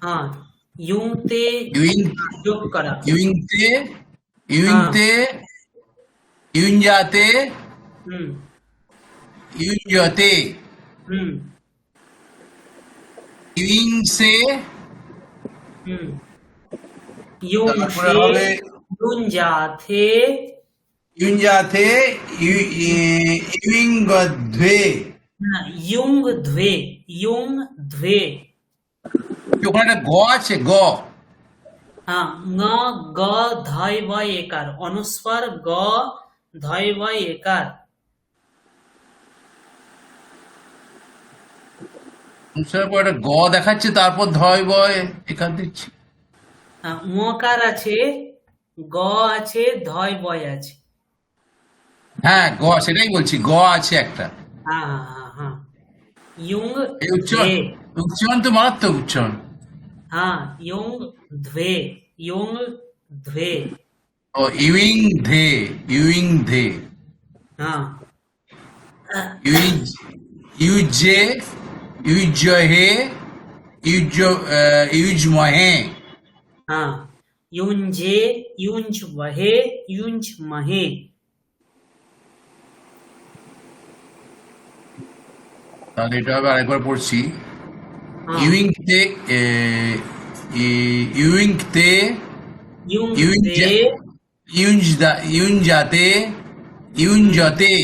হ্যাঁ, ইউংতে ইউইং, যোগ করা। ইউইংতে, ইউইংতে, ইউঞ্জাতে, হুম ইউঞ্জতে, হুম ইউইংসে, হুম তারপরে ইউংসে, হবে ইউঞ্জাথে, ইউঞ্জাতে, ইউইংগধ্বে। না, ইউংধ্বে, ইউংধ্বে। ওখানে একটা গ আছে, গ। হ্যাঁ, ङ গ ধয় বয় একার, অনুস্বার গ ধয় বয় একার। তারপর একটা গ দেখাচ্ছে, তারপর ধয় বয় এখান দিচ্ছে। হ্যাঁ, মকার আছে, গ আছে, ধয় বয় আছে। হ্যাঁ, গ, সেটাই বলছি, গ আছে একটা। হ্যাঁ হ্যাঁ হ্যাঁ হ্যাঁ, ইউং এই উচ্চারণ, ধে। উচ্চারণ তো মারাত্মক উচ্চারণ। हाँ, युंग ध्वे, युंग ध्वे। ও ইউইং ধে, ইউইং ধে, हाँ, ইউইজ, ইউজে, ইউজহে, ইউজমহে। हाँ, युंजे, युंज वहे, युंज महे। তাহলে এটা হবে, আরেকবার পড়ছি। हाँ, ইউইংতে, ইউইংতে, युंग ইউইংজে, दे, ইউঞ্জাতে, ইউঞ্জতে,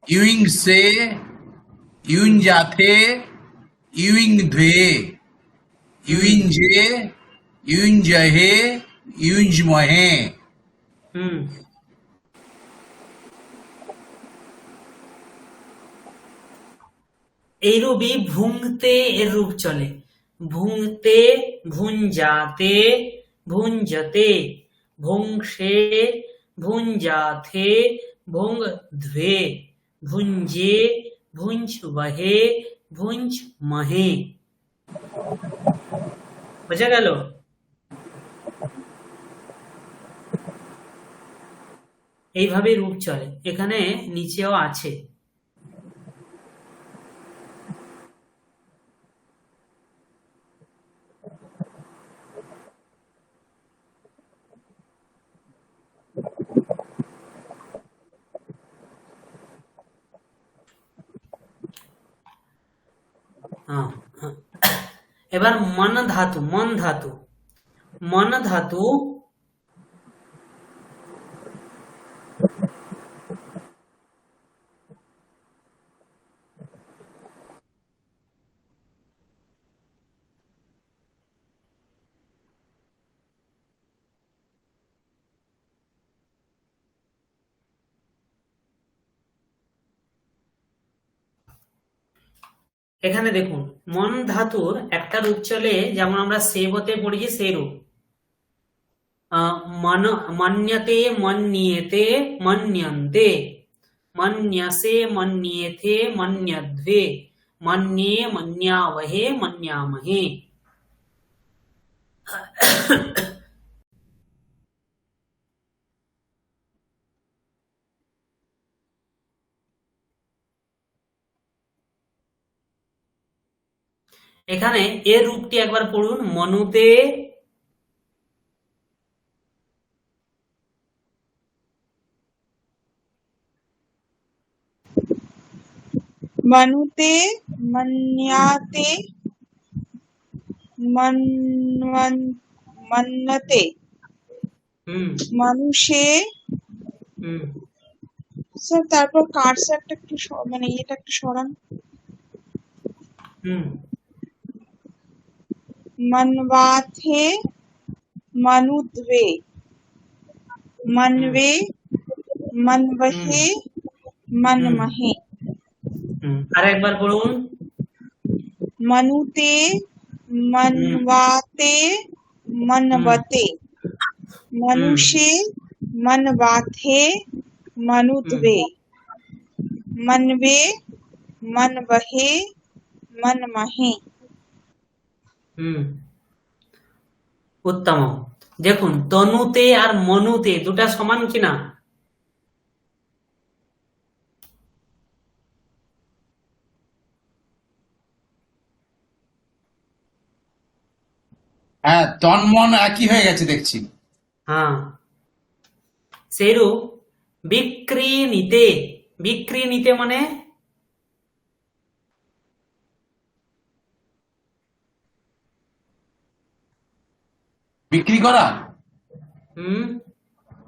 ইউইংসে, ইউঞ্জাথে, ইউইংধ্বে। ইউঞ্জে, ইউঞ্জহে, ইউঞ্জমহে। হুম এইরূপই ভুংতে এর রূপ চলে। ভুংতে, ভুঞ্জাতে, ভুঞ্জতে, ভুংসে, ভুঞ্জাথে, ভুংধ্বে, ভুঞ্জে, ভুঞ্জবহে, ভুঞ্জমহে। বোঝা গেল? এইভাবে রূপ চলে, এখানে নিচেও আছে। হ্যাঁ, হ্যাঁ। এবার মন ধাতু, মন ধাতু, মন ধাতু এখানে দেখুন, মন ধাতুর একটা রূপ চলে, যেমন আমরা সেবতে পড়েছি সেই রূপ। मन मन्यते, मन्येते, मन्यन्ते, मन्यसे, मन्येथे, मन्यध्वे, मन्ये, मन्यावहे, मन्यामहे। এখানে এর রূপটি একবার পড়ুন, মনুতে, मनुते, मन्याते, मन्वन मन्नते, হুম মানুষে। হুম স্যার তারপর কার্সারটা একটু মানে এটা একটু সরান। হুম মনবাথে, মনুদ্বে, হুম মনবে, হুম মনবহে, হুম মনমহে। হুম আর একবার পড়ুন। मनुते, হুম मनवाते, হুম मनवते, হুম मनुषे, मनवाथे, হুম मनुद्वे, मनवे, मनवहे, मनमहे। হুম উত্তম। দেখুন, তনুতে আর মনুতে দুটা সমান কিনা? হ্যাঁ, তন্মন একই হয়ে গেছে দেখছি। হ্যাঁ, সেইরূপ বিক্রিনিতে, বিক্রিনিতে মানে বিক্রি করা, হুম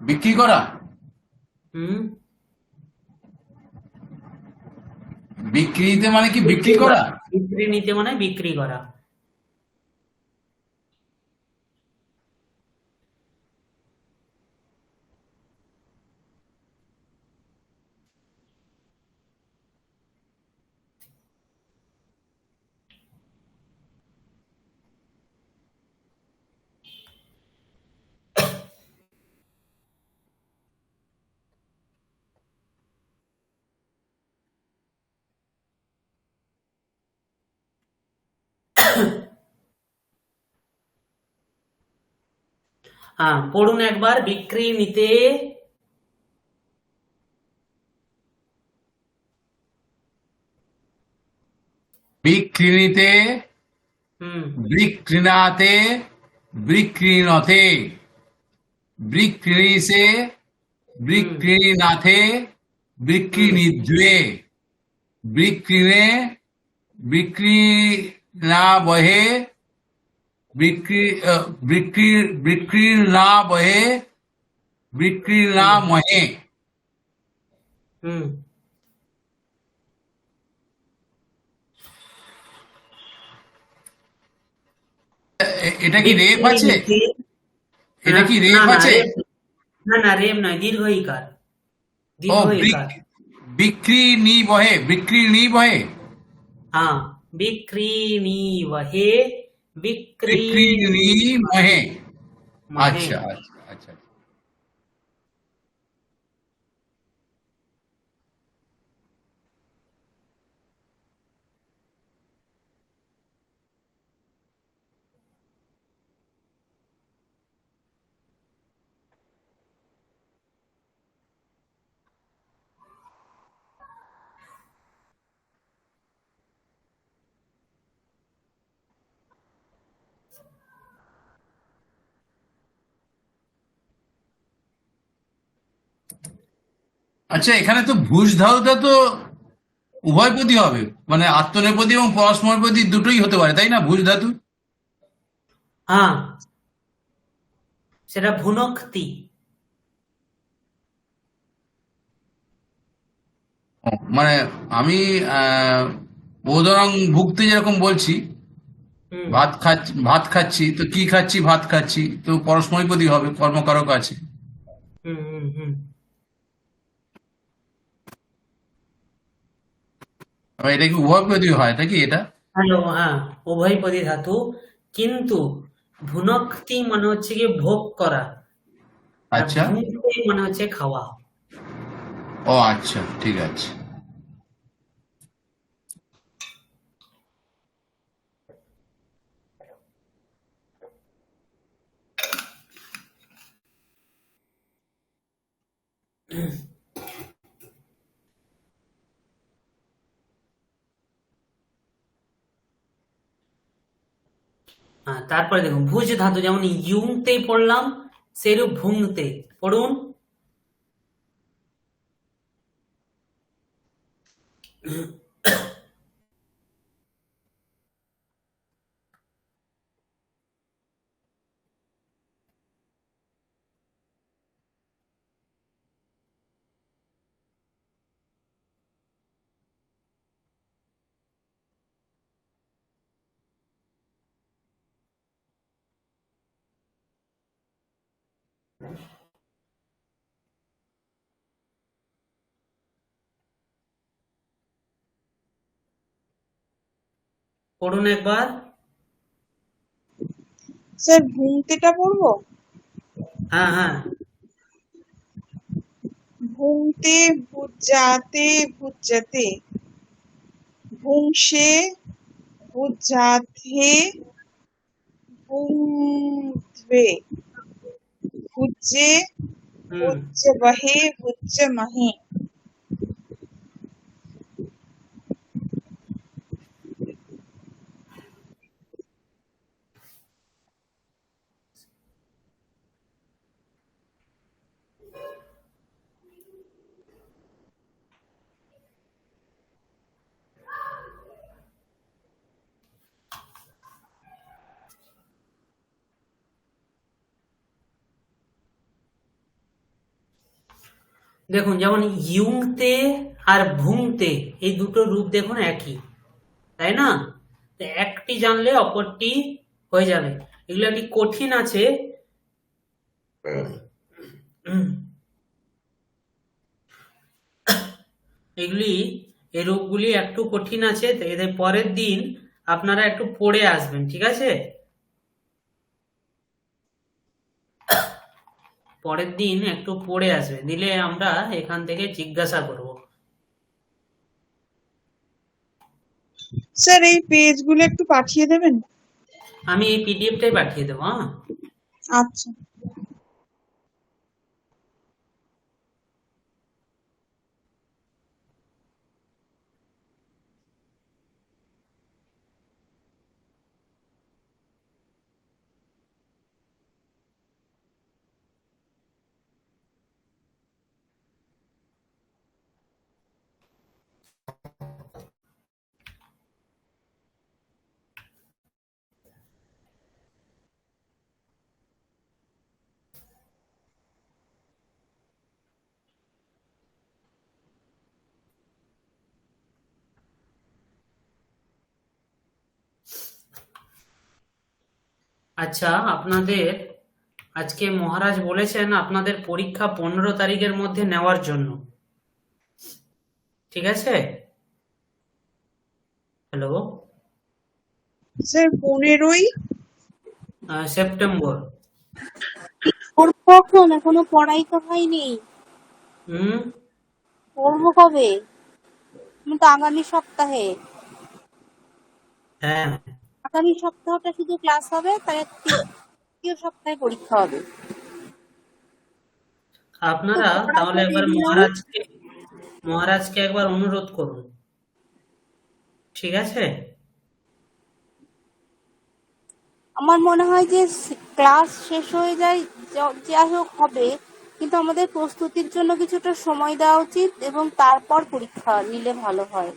বিক্রি করা, হুম বিক্রিতে মানে কি বিক্রি বিক্রি করা? করা, বিক্রিনিতে মানে বিক্রি করা। হ্যাঁ, পড়ুন একবার, বিক্রিনিতে। বিক্রিণীতে, হুম বিক্রিণাতে, বিক্রিণতে, বিক্রিণীষে, হুম বিক্রিণাথে, হুম বিক্রিণীদ্বে, বিক্রিণে, বিক্রিণাবহে, বিক্রি বিক্রি বিক্রিণাবহে, হুম বিক্রিণামহে। হুম এটা কি রেফ আছে? বিক্রিণীতে, এটা কি না রেফ না আছে? রেপ, না না রেপ নয়, দীর্ঘ ইকার, ও, দীর্ঘ ইকার। বিক্রি বহে, বিক্রি বহে। हाँ, বিক্রিণীবহে, বিক্রি মহে। বিক্রিমহে। আচ্ছা, আচ্ছা, আচ্ছা। আচ্ছা, এখানে তো ভুজ ধাতুটা তো উভয়পদী হবে, মানে আত্মনেপদী এবং পরস্মৈপদী দুটোই হতে পারে, তাই না, ভুজ ধাতু? হ্যাঁ, সেটা ভুনক্তি। ও, মানে আমি আহ ওদরং ভুক্তি যেরকম বলছি, হুম ভাত খাচ্ছি, তো কি খাচ্ছি, ভাত খাচ্ছি, তো পরস্মৈপদী হবে, কর্মকারক আছে। হুম হুম হুম। আবার এটা কি উভয়পদী হয়, এটা কি এটা? হ্যালো, হ্যাঁ, উভয়পদী ধাতু, কিন্তু ভুনক্তি মানে হচ্ছে গিয়ে ভোগ করা, আর আচ্ছা। ভুঙ্ক্তে মানে হচ্ছে খাওয়া। ও আচ্ছা, ঠিক আছে। হ্যাঁ, তারপরে দেখুন ভুজ ধাতু যেমন ইউংতে পড়লাম, সেরূপ ভুংতে পড়ুন। পড়ুন একবার। স্যার ভুংতেটা পড়বো? হ্যাঁ হ্যাঁ। ভুংতে, ভুজাতে, ভুজ্জাতে, ভুংসে, ভুজাধে, ভুঙ্ধ্বে, ভুজ্জে, হুম। ভুজ্জবহে, ভুজ্জমহে। দেখুন যেমন ইউংতে আর ভুংতে, এই দুটো রূপ দেখুন একই, তাই না? তো একটি জানলে অপরটি হয়ে যাবে। এগুলো একটি কঠিন আছে। উম, এগুলি, এই রূপগুলি একটু কঠিন আছে, তো এদের পরের দিন আপনারা একটু পড়ে আসবেন, ঠিক আছে? পরের দিন একটু পড়ে আসবেন, দিলে আমরা এখান থেকে জিজ্ঞাসা করব। স্যার এই পেজগুলো একটু পাঠিয়ে দেবেন? আমি এই পিডিএফটাই পাঠিয়ে দেবো, হ্যাঁ। আচ্ছা। আচ্ছা, আপনাদের আজকে মহারাজ বলেছেন আপনাদের পরীক্ষা 15 তারিখের মধ্যে নেওয়ার জন্য, ঠিক আছে? হ্যালো, স্যার 15ই সেপ্টেম্বর। পড়বো কখন? এখনো পড়াই তো হয়নি। হুম। পড়বো কবে? আমি তো আগামী সপ্তাহে। হ্যাঁ, আগামী সপ্তাহটা শুধু ক্লাস হবে, তার তৃতীয় সপ্তাহে পরীক্ষা হবে। তো আপনারা পড়া তাহলে করে একবার দিলাম। মহারাজকে একবার অনুরোধ করুন, ঠিক আছে? আমার মনে হয় যে ক্লাস শেষ হয়ে যায়, যা হোক হবে, কিন্তু আমাদের প্রস্তুতির জন্য কিছুটা সময় দেওয়া উচিত এবং তারপর পরীক্ষা নিলে ভালো হয়।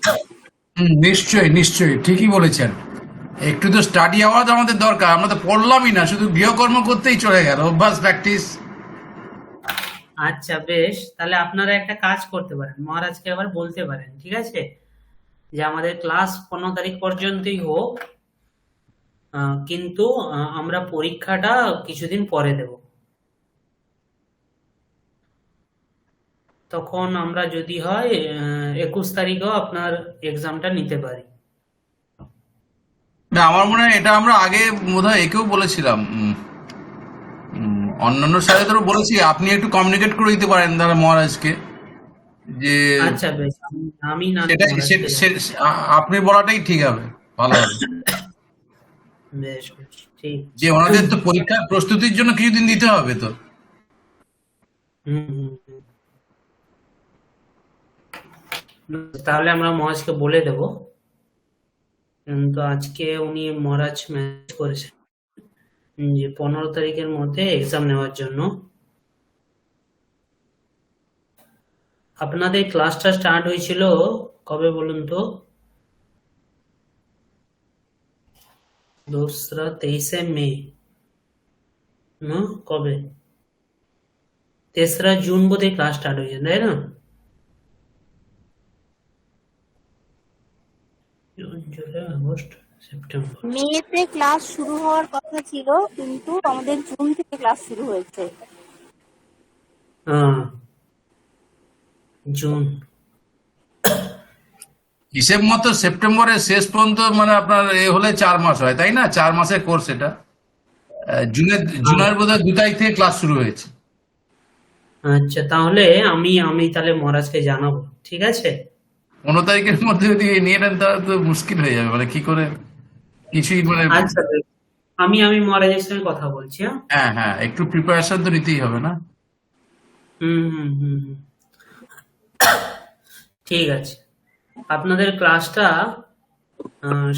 নিশ্চয়ই নিশ্চয়ই ঠিকই বলেছেন। একটু তো স্টাডি আওয়ার আমাদের দরকার, আমরা তো পড়লামই না, শুধু গৃহকর্ম করতেই চলে গেল, অভ্যাস প্র্যাকটিস। আচ্ছা, বেশ, তাহলে আপনারা একটা কাজ করতে পারেন, মহারাজকে আবার বলতে পারেন, ঠিক আছে, যে আমাদের ক্লাস 15 তারিখ পর্যন্তই হোক, কিন্তু আমরা পরীক্ষাটা কিছুদিন পরে দেব। তখন আমরা যদি হয় 21 তারিখেও আপনার এক্সামটা নিতে পারি। না, আমার মনে হয় এটা আমরা আগে বোধহয় একেও বলেছিলাম, অন্যান্য স্যারেদেরও বলেছি। আপনি একটু কমিউনিকেট করে দিতে পারেন দাদা মহারাজকে, যে আচ্ছা, বেশ, আমি না সেটা মহারাজকে জানাবো। আপনি বলাটাই ঠিক হবে, ভালো হবে। বেশ বেশ, ঠিক যে আছে। ওনাদের তো পরীক্ষার প্রস্তুতির জন্য কিছুদিন দিতে হবে তো। হুম হুম হুম। তাহলে আমরা মহারাজকে বলে দেবো, কিন্তু আজকে উনি মহারাজ ম্যানেজ করেছেন যে 15 তারিখের মধ্যে এক্সাম নেওয়ার জন্য। আপনাদের ক্লাসটা স্টার্ট হয়েছিল কবে বলুন তো? 23শে মে না? কবে? 3রা জুন বোধহয় ক্লাস স্টার্ট হয়েছে, তাই না? June, July, August, September. মেতে ক্লাস শুরু হওয়ার কথা ছিল, কিন্তু আমাদের জুন থেকে ক্লাস শুরু হয়েছে। হ্যাঁ, জুন। হিসেব মতো সেপ্টেম্বরের শেষ পর্যন্ত, মানে আপনার এ হলে 4 মাস হয়, তাই না? 4 মাসের কোর্স এটা। জুনের বোধহয় 2 তারিখ থেকে ক্লাস শুরু হয়েছে। আচ্ছা, তাহলে আমি আমি তাহলে মহারাজকে জানাবো, ঠিক আছে? 15 তারিখের মধ্যে যদি নিয়ে নেন তাহলে তো মুশকিল হয়ে যাবে, মানে কি করে কিছুই মানে। আচ্ছা, বেশ। আমি মহারাজের সঙ্গে কথা বলছি, হ্যাঁ। হ্যাঁ হ্যাঁ, একটু প্রিপারেশন তো নিতেই হবে না? হুম হুম হুম হুম। ঠিক আছে। আপনাদের ক্লাসটা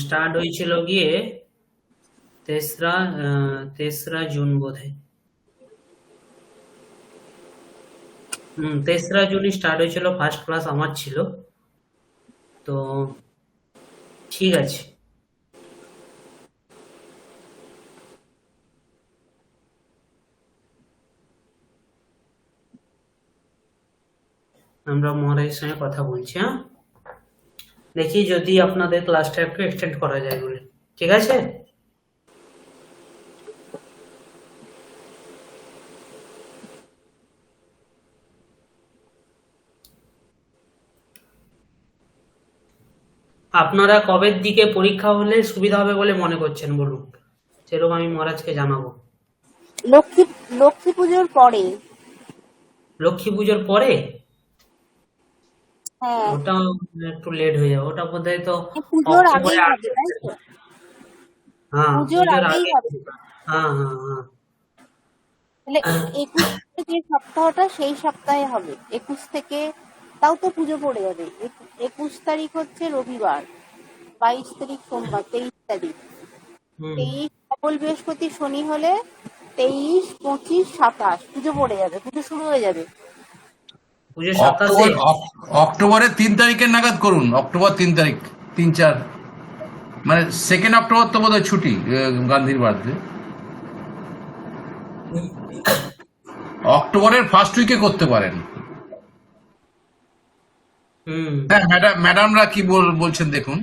স্টার্ট হয়েছিল গিয়ে তেসরা 3রা জুন বোধহয়। 3রা জুনই স্টার্ট হয়েছিল, ফার্স্ট ক্লাস আমার ছিল। তো ঠিক আছে, আমরা মহারাজের সঙ্গে কথা বলছি, হ্যাঁ। দেখি যদি আপনাদের ক্লাসটা একটু এক্সটেন্ড করা যায় বলে, ঠিক আছে? আপনারা কবের দিকে পরীক্ষা হলে সুবিধা হবে বলে মনে করছেন বলুন, সেরকম আমি মহারাজকে জানাবো। লক্ষ্মী লক্ষ্মী পুজোর পরে। লক্ষ্মী পুজোর পরে? হ্যাঁ, ওটা একটু লেট হয়ে যাবে, ওটা বোধহয় তো পুজোর আগেই অক্টোবরের হবে, আগে। তাই তো? হ্যাঁ, পুজোর পুজোর আগেই আগে। হবে। হ্যাঁ হ্যাঁ হ্যাঁ। তাহলে 21 যে সপ্তাহটা সেই সপ্তাহে হবে। 21 থেকে, তাও তো পুজো পড়ে যাবে। 21 তারিখ হচ্ছে রবিবার, 22 তারিখ সোমবার, 23 তারিখ। হুম। 23 মঙ্গল বৃহস্পতি শনি হলে 23, 25, 27 পুজো পড়ে যাবে, পুজো শুরু হয়ে যাবে। পুজো 27-এ? অক্টোবরের 3 তারিখের নাগাদ করুন, অক্টোবর 3 তারিখ, 3, 4, মানে 2nd অক্টোবর তো বোধহয় ছুটি, গান্ধীর বার্থডে। অক্টোবরের ফার্স্ট উইকে করতে পারেন। হুম। হ্যাঁ, ম্যাডামরা কি বলছেন দেখুন।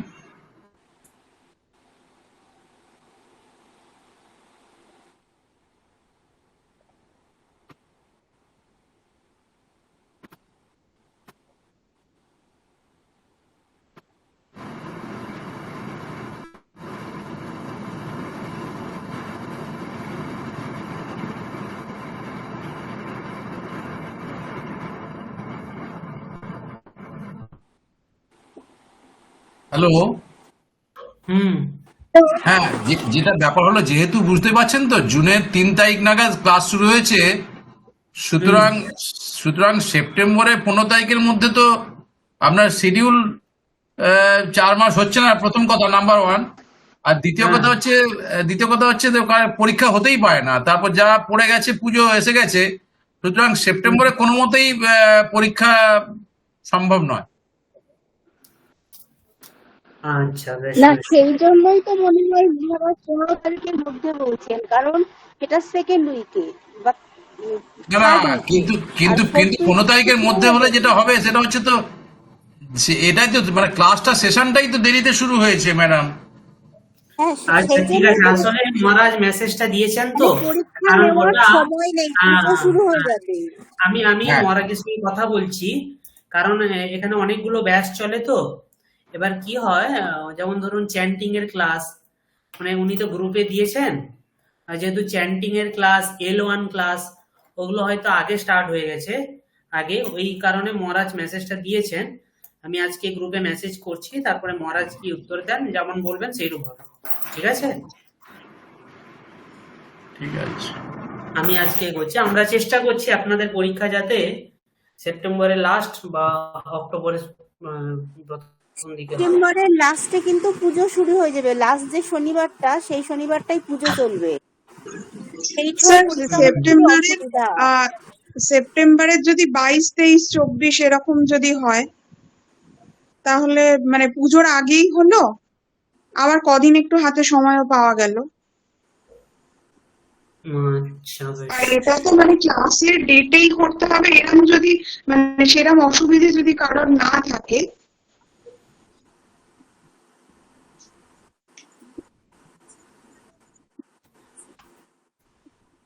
হ্যালো। হুম। হ্যাঁ, যেটা ব্যাপার হলো, যেহেতু বুঝতে পারছেন তো জুনের 3 তারিখ নাগাদ ক্লাস শুরু হয়েছে, সুতরাং সুতরাং সেপ্টেম্বরের 15 তারিখের মধ্যে তো আপনার শিডিউল 4 মাস হচ্ছে না, প্রথম কথা নাম্বার ওয়ান। আর দ্বিতীয় হ্যাঁ কথা হচ্ছে তো পরীক্ষা হতেই পারে না, তারপর যা পড়ে গেছে, পুজো এসে গেছে, সুতরাং সেপ্টেম্বরে কোনো মতেই পরীক্ষা সম্ভব নয়। আচ্ছা, বেশ না, বেশ। সেই জন্যই তো মনে হয় যে আবার 15 তারিখের মধ্যে বলছেন, কারণ এটা সেকেন্ড উইকে বা না থার্ড না, উইকে। কিন্তু আর কিন্তু কিন্তু 15 তারিখের মধ্যে হলে যেটা হবে সেটা হচ্ছে তো, এটাই তো মানে ক্লাসটা সেশনটাই তো দেরিতে শুরু হয়েছে ম্যাডাম। হ্যাঁ, আচ্ছা, সেই ঠিক জন্যই আছে। তো আসলে মহারাজ মেসেজটা দিয়েছেন তো, মানে পরীক্ষা কারণ নেওয়ার ওটা সময় নেই, পুজো আহ, শুরু হয়ে যাবে। আমি হ্যাঁ, মহারাজের সঙ্গে কথা বলছি, কারণ এখানে অনেকগুলো ব্যাচ চলে তো। এবার কি হয়, যেমন ধরুন চ্যান্টিং এর ক্লাস, মানে উনি তো গ্রুপে দিয়েছেন, আর যেহেতু চ্যান্টিং এর ক্লাস, L1 ক্লাস, ওগুলো হয়তো আগে স্টার্ট হয়ে গেছে, আগে, ওই কারণে মহারাজ মেসেজটা দিয়েছেন। আমি আজকে গ্রুপে মেসেজ করছি, তারপরে মহারাজ কি উত্তর দেন, যেমন বলবেন সেইরকম হবে। ঠিক আছে, ঠিক আছে। আমি আজকে করছি, আমরা চেষ্টা করছি আপনাদের পরীক্ষা যাতে সেপ্টেম্বরের লাস্ট বা অক্টোবরের প্রথম দিকে হয়। সেপ্টেম্বরের লাস্টে কিন্তু পুজো শুরু হয়ে যাবে, লাস্ট যে শনিবারটা সেই শনিবারটাই পুজো চলবে। সেই স্যার সময় পরীক্ষা হচ্ছে সেপ্টেম্বরের অসুবিধা। সেপ্টেম্বরের যদি 22, 23, 24 এরকম যদি হয়, তাহলে মানে পুজোর আগেই হলো, আবার কদিন একটু হাতে সময়ও পাওয়া গেল। আচ্ছা, বেশ। আর এটা তো মানে ক্লাসের ডেটেই করতে হবে, এরকম যদি মানে সেরকম অসুবিধে যদি কারোর না থাকে।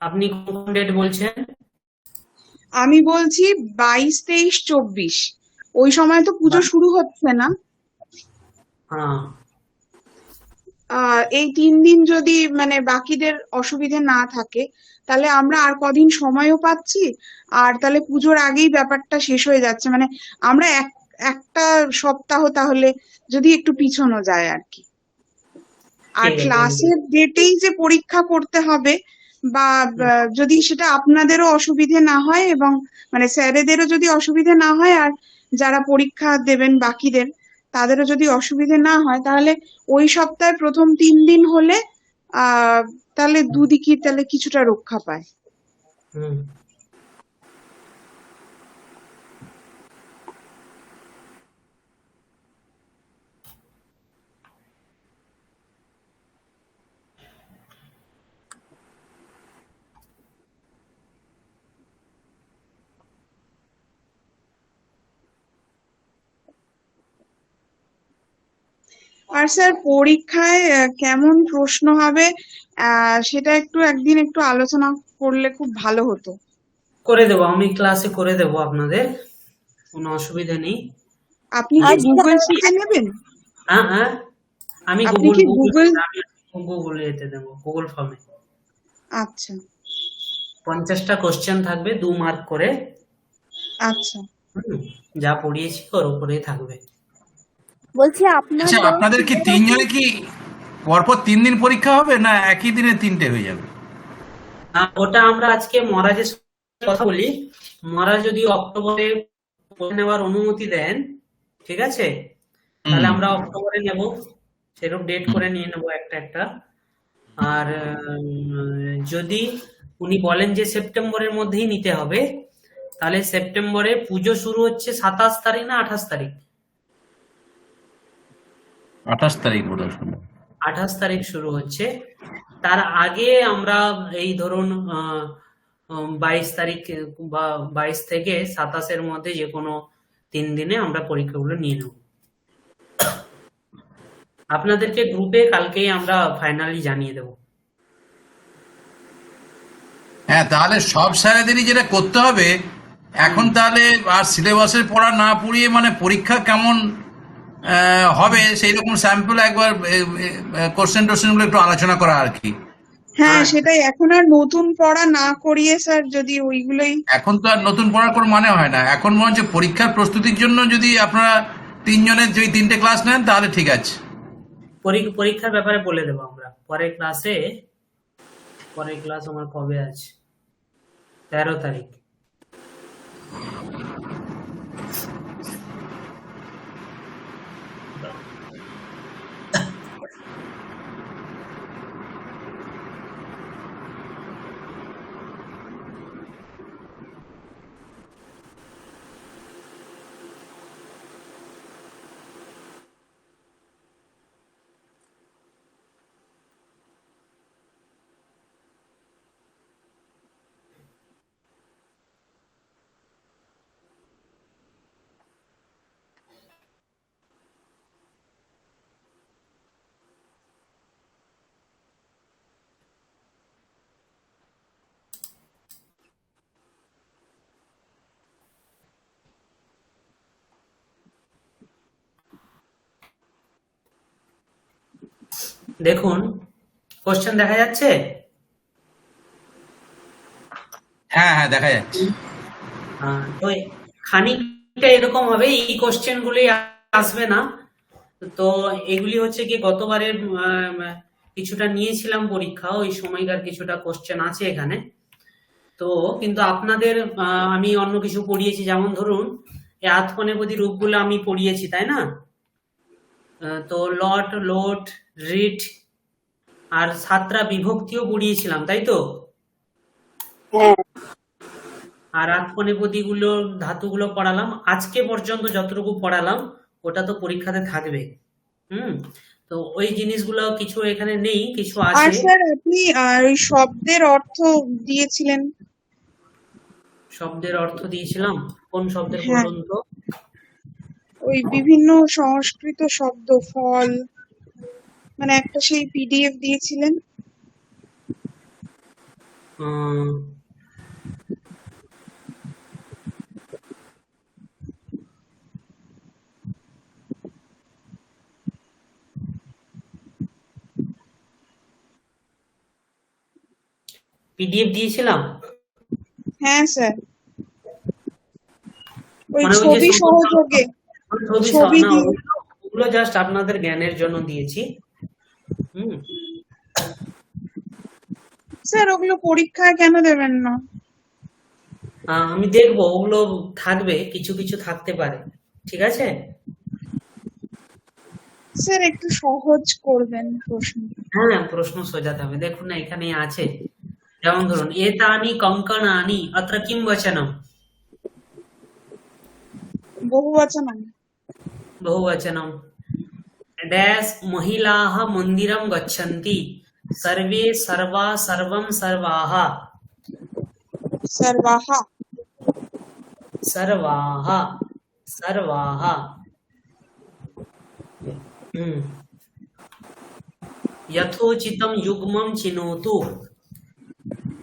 আপনি কোন ডেট বলছেন? আমি বলছি 22, 23, 24, ওই সময় তো পুজো শুরু হচ্ছে না। হ্যাঁ, এই 3 দিন যদি মানে বাকিদের অসুবিধে না থাকে, তাহলে আমরা আর কদিন সময়ও পাচ্ছি, আর তাহলে পুজোর আগেই ব্যাপারটা শেষ হয়ে যাচ্ছে, মানে আমরা একটা সপ্তাহ তাহলে যদি একটু পিছনো যায় আর কি। আর ঠিক আছে। ক্লাসের ডেটেই যে পরীক্ষা করতে হবে, বা যদি সেটা আপনাদেরও অসুবিধে না হয়, এবং মানে স্যারেদেরও যদি অসুবিধে না হয়, আর যারা পরীক্ষা দেবেন বাকিদের তাদেরও যদি অসুবিধে না হয়, তাহলে ওই সপ্তাহে প্রথম 3 দিন হলে তাহলে দুদিকই তাহলে কিছুটা রক্ষা পায়। হুম। আর স্যার পরীক্ষায় কেমন প্রশ্ন হবে, সেটা একদিন একটু আলোচনা করলে খুব ভালো হতো। করে দেবো, আমি ক্লাসে করে দেবো আপনাদের, কোনো অসুবিধা নেই। আপনি কি আচ্ছা, গুগল শিটে নেবেন? হ্যাঁ হ্যাঁ, আমি আপনি কি গুগল? গুগল এতে দেবো, গুগল ফর্মে। আচ্ছা 50টা কোশ্চেন থাকবে, 2 মার্ক করে। আচ্ছা। হুম, যা পড়িয়েছি ওর উপরেই থাকবে। বলছি আচ্ছা, আপনাদের আপনাদের কি তিনজনে কি পরপর 3 দিন পরীক্ষা হবে, না একই দিনে 3টে হয়ে যাবে? ওটা আমরা আজকে মহারাজের সাথে কথা বলি, মহারাজ যদি অক্টোবরে পড়ে নেওয়ার অনুমতি দেন, ঠিক আছে, তাহলে আমরা অক্টোবরে নেব, সেরকম ডেট করে নিয়ে নেবো একটা একটা। আর যদি উনি বলেন যে সেপ্টেম্বরের মধ্যেই নিতে হবে, তাহলে সেপ্টেম্বরে পুজো শুরু হচ্ছে 27 তারিখ না 28 তারিখ? 28 তারিখ বোধ হয় শুনলাম। 28 তারিখ শুরু হচ্ছে। তার আগে আমরা এই ধরুন 22 তারিখ বা 22 থেকে 27-এর মধ্যে যে কোনো 3 দিনে আমরা পরীক্ষাগুলো নিয়ে নেব। আপনাদেরকে গ্রুপে কালকেই আমরা ফাইনালি জানিয়ে দেব। হ্যাঁ, তাহলে সব স্যারেদেরই যেটা করতে হবে এখন, তাহলে আর সিলেবাসের পড়া না পড়িয়ে মানে পরীক্ষা কেমন হবে সেই রকম স্যাম্পল একবার কোশ্চেন টোশ্চেন গুলো একটু আলোচনা করা আর কি। হ্যাঁ সেটাই, এখন আর নতুন পড়া না করিয়ে স্যার যদি ওইগুলোই। এখন তো আর নতুন পড়ার কোনো মানে হয় না, এখন মনে হচ্ছে পরীক্ষার প্রস্তুতির জন্য যদি আপনারা তিনজনের যদি 3টে ক্লাস নেন তাহলে ঠিক আছে। পরীক্ষার ব্যাপারে বলে দেবো আমরা পরের ক্লাস আমার কবে আছে? 13 তারিখ। দেখুন, কোশ্চেন দেখা যাচ্ছে? হ্যাঁ হ্যাঁ দেখা যাচ্ছে। তো খানিকটা এরকম হবে, এই কোশ্চেন গুলি আসবে না। তো এগুলি হচ্ছে কি গতবারের কিছুটা নিয়েছিলাম পরীক্ষা, ওই সময়কার কিছুটা কোশ্চেন আছে এখানে। তো কিন্তু আপনাদের আমি অন্য কিছু পড়িয়েছি, যেমন ধরুন এই আধকনেপদী রূপগুলো আমি পড়িয়েছি, তাই না? তো লট, লোট, রিট আর সাতটা বিভক্তিও পড়িয়েছিলাম, তাই তো? হ্যাঁ, আর আধকনেপদী গুলো ধাতুগুলো পড়ালাম আজকে পর্যন্ত, যতটুকু পড়ালাম ওটা তো পরীক্ষাতে থাকবে। তো ওই জিনিসগুলো কিছু এখানে নেই, কিছু আর আছে। স্যার আপনি ওই শব্দের অর্থ দিয়েছিলেন। শব্দের অর্থ দিয়েছিলাম? কোন শব্দের হ্যাঁ, বলুন তো? ওই বিভিন্ন সংস্কৃত শব্দ, ফল, মানে একটা সেই পিডিএফ দিয়েছিলেন। পিডিএফ দিয়েছিলাম? হ্যাঁ স্যার, ওই মানে ওই যে ছবি সহযোগে ছবি না, দিয়ে। ওগুলো জাস্ট আপনাদের জ্ঞানের জন্য দিয়েছি। হুম স্যার ওগুলো পরীক্ষায় কেন দেবেন না? আমি দেখবো, ওগুলো থাকবে, কিছু কিছু থাকতে পারে, ঠিক আছে? স্যার একটু সহজ করবেন প্রশ্ন। হ্যাঁ, প্রশ্ন সোজাতে হবে। দেখুন না, এখানে আছে, যেমন ধরুন এতানি কঙ্কণানি অত্র কিম বচনম, বহুবচন। বহুবচনম। ড্যাশ মহিলাः মন্দিরম গচ্ছন্তি, সর্বে সর্বা সর্বম সর্বাः, सर्वाहा। सर्वाः सर्वाः। यथोचितं युग्मं चिनोतु,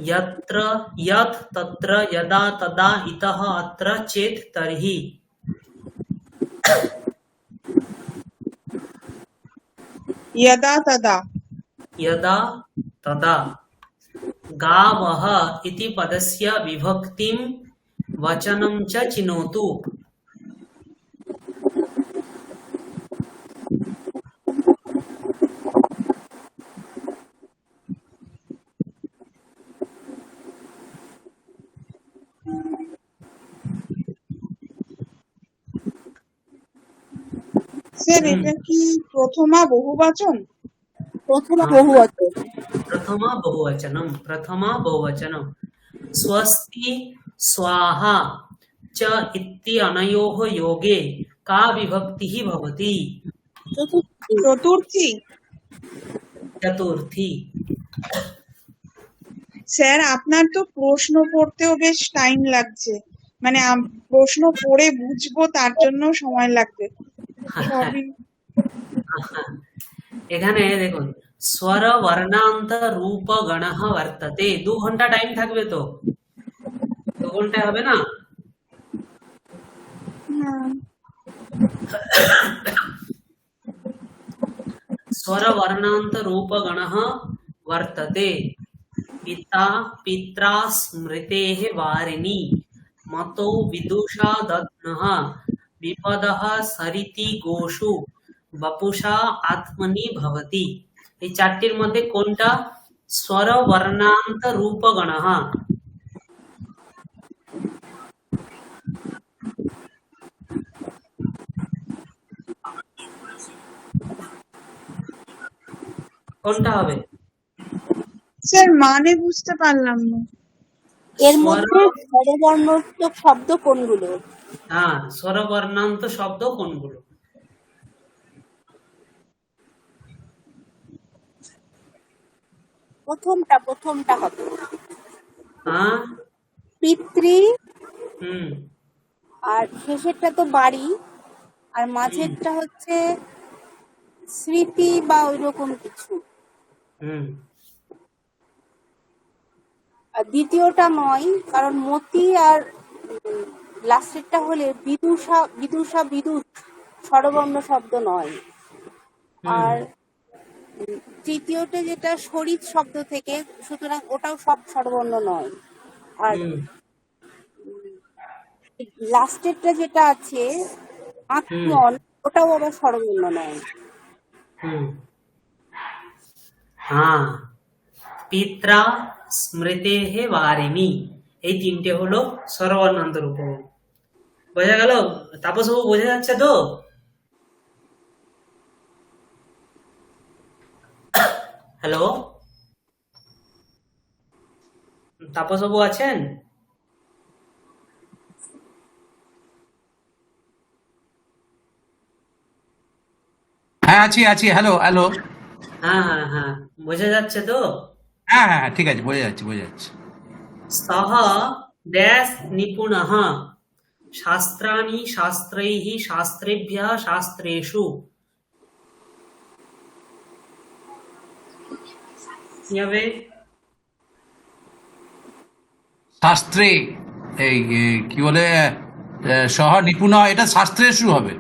यत्र यत् तत्र यदा तदा इतः अत्र चेत् तर्हि। यदा तदा। यदा तदा। गावः इति पदस्य विभक्तिं वचनं च चिनोतु। স্যার এটা কি প্রথমা বহুবচন? প্রথমা বহুবচন। प्रथमा बहुवचनम, प्रथमा बहुवचनम। स्वस्ति स्वाहा च इति अनयोः योगे का विभक्तिः भवति? চতুর্থী। চতুর্থী। चतुर्थी। স্যার আপনার তো প্রশ্ন পড়তেও বেশ টাইম লাগছে, মানে প্রশ্ন পড়ে বুঝবো তার জন্য সময় লাগবে সবই। এখানে দেখুন, স্বর বর্ণান্ত রূপ গণঃ বর্ততে, 2 ঘন্টা টাইম থাকবে তো? 2 ঘন্টায় হবে না? स्वर वर्णांत रूप गणः वर्तते। पिता पित्रा स्मृतेः वारिणि, मतो विदुषा दद्मः, বিপদः সরিতি গোষু বপুষা আত্মনি ভবতি। এই চারটির মধ্যে কোনটা স্বর বর্ণান্ত রূপগণঃ? কোনটা হবে? স্যার মানে বুঝতে পারলাম না। এর স্বর, মধ্যে স্বরবর্ণাত্মক শব্দ কোনগুলো? হ্যাঁ, স্বর বর্ণান্ত শব্দ কোনগুলো? প্রথমটা হবে হ্যাঁ, পিতৃ, হুম, আর শেষেরটা তো বাড়ি, আর হুম, মাঝেরটা হচ্ছে স্মৃতি বা ওইরকম কিছু। হুম, আর দ্বিতীয়টা নয়, কারণ মতি আর লাস্টেরটা হলে বিদুষ স্বরবর্ণ শব্দ নয়। হুম, আর তৃতীয়টা যেটা শরিত শব্দ থেকে, সুতরাং ওটাও সব স্বরবর্ণ নয়। আর হুম, লাস্টেরটা যেটা আছে হুম, আত্মন, ওটাও আবার স্বরবর্ণ নয়। হুম, হ্যাঁ, পিত্রা স্মৃতেহ বারিণী, এই তিনটে হলো স্বরবর্ণান্ত রূপ। বোঝা গেল? তাপসবাবু বোঝা যাচ্ছে তো? হ্যালো, তাপসবাবু আছেন? হ্যাঁ, আছি আছি, হ্যালো হ্যালো। হ্যাঁ, হ্যাঁ, হ্যাঁ, বোঝা যাচ্ছে তো? হ্যাঁ হ্যাঁ হ্যাঁ, ঠিক আছে, বোঝা যাচ্ছে বোঝা যাচ্ছে। সহ ড্যাশ নিপুণঃ শাস্ত্রাণি শাস্ত্রৈঃ শাস্ত্রেভ্যঃ শাস্ত্রেষু। কি হবে? শাস্ত্রে, কি বলে, সহ নিপুণ, এটা শাস্ত্রের শুরু হবে।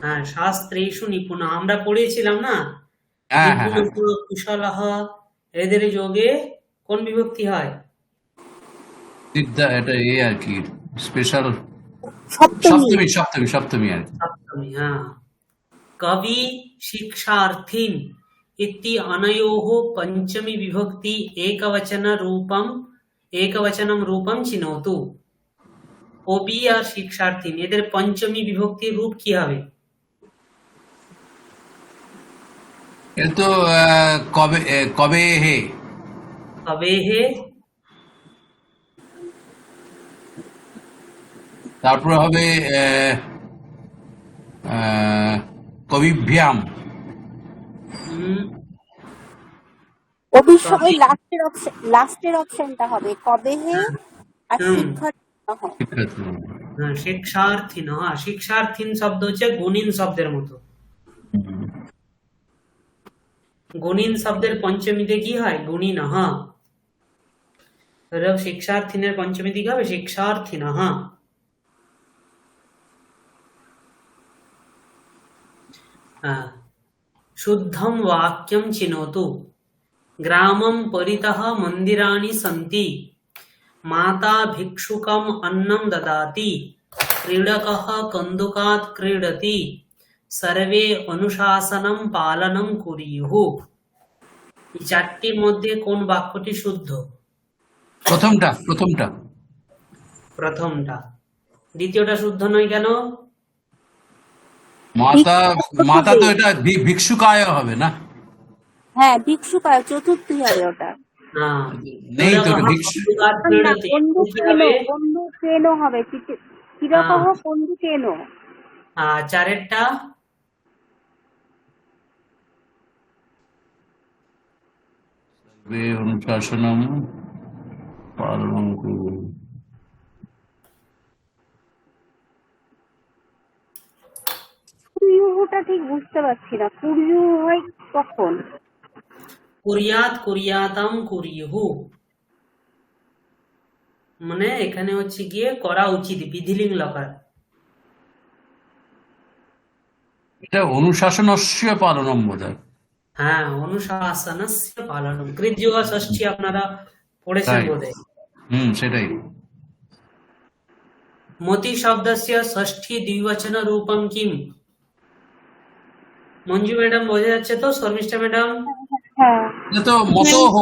হ্যাঁ, শাস্ত্রেষু নিপুণ, আমরা পড়েছিলাম না? হ্যাঁ হ্যাঁ নিপুণ হ্যাঁ, কুশলঃ, এদের যোগে কোন বিভক্তি হয়? বিদ্যা, এটা আর কি, স্পেশাল সপ্তমী। সপ্তমী সপ্তমী সপ্তমী আর কি। সপ্তমী, হ্যাঁ। कवि शिक्षार्थीन इति अनयोः पंचमी विभक्ति एकवचनं रूपम चिनोतु। কবি আর শিক্ষার্থী এদের পঞ্চমী বিভক্তির রূপ কি হবে? এটা তো কবে, কবে হে, কবে হে, তারপরে হবে কবিভ্যাম। হুম, ওই কবি, লাস্টের অপশনটা হবে কবে হে, আর হুম, শিক্ষার্থী হয়। হ্যাঁ, শিক্ষার্থী না, শিক্ষার্থীন শব্দ হচ্ছে গুণিন শব্দের মতো। গুণিন শব্দের পঞ্চমীতে কি হয়? গুণিনঃ। শিক্ষার্থীনের পঞ্চমীতে কি হবে? শিক্ষার্থিনঃ। হ্যাঁ, शुद्धं वाक्यं चिनोतु। ग्रामं परितः मन्दिराणि सन्ति। माता भिक्षुकम् अन्नं ददाति। क्रीडकः कन्दुकात् क्रीडति। सर्वे अनुशासनं पालनं कुर्युः। এই চারটির মধ্যে কোন বাক্যটি শুদ্ধ? প্রথমটা প্রথমটা। প্রথমটা। দ্বিতীয়টা শুদ্ধ নয় কেন? মাতা, মাতা তো এটা ভিক্ষুকায় হবে না? হ্যাঁ, ভিক্ষুকায় চতুর্থী হবে ওটা। না, নেই তো, ক্রীডকः ভিক্ষু। কন্দুকাৎ ক্রীডতি, কি হবে? বন্ধু কেন হবে, কিরকহ বন্ধু কেন। চারেরটা অনুশাসনম পালনং কুরু। কুরিয়ুটা ঠিক বুঝতে পারছি না, কুরিয়ু হয় কখন? কুরিয়াত কুরিয়াতাম কুরিয়ুহু, মানে এখানে হচ্ছে গিয়ে করা উচিত, বিধিলিঙ্গ লকার। এটা অনুশাসনস্য পালনম বোধহয়। হ্যাঁ, অনুশাসনস্য পালনম, কৃতযুগ ষষ্ঠী আপনারা পড়েছেন তাই, বোধহয়। সেটাই। মতি শব্দস্য ষষ্ঠী দ্বিবচন রূপম কিম? মঞ্জু ম্যাডাম বোঝা যাচ্ছে তো? শর্মিষ্ঠা ম্যাডাম? হ্যাঁ, এটা তো মতোহ,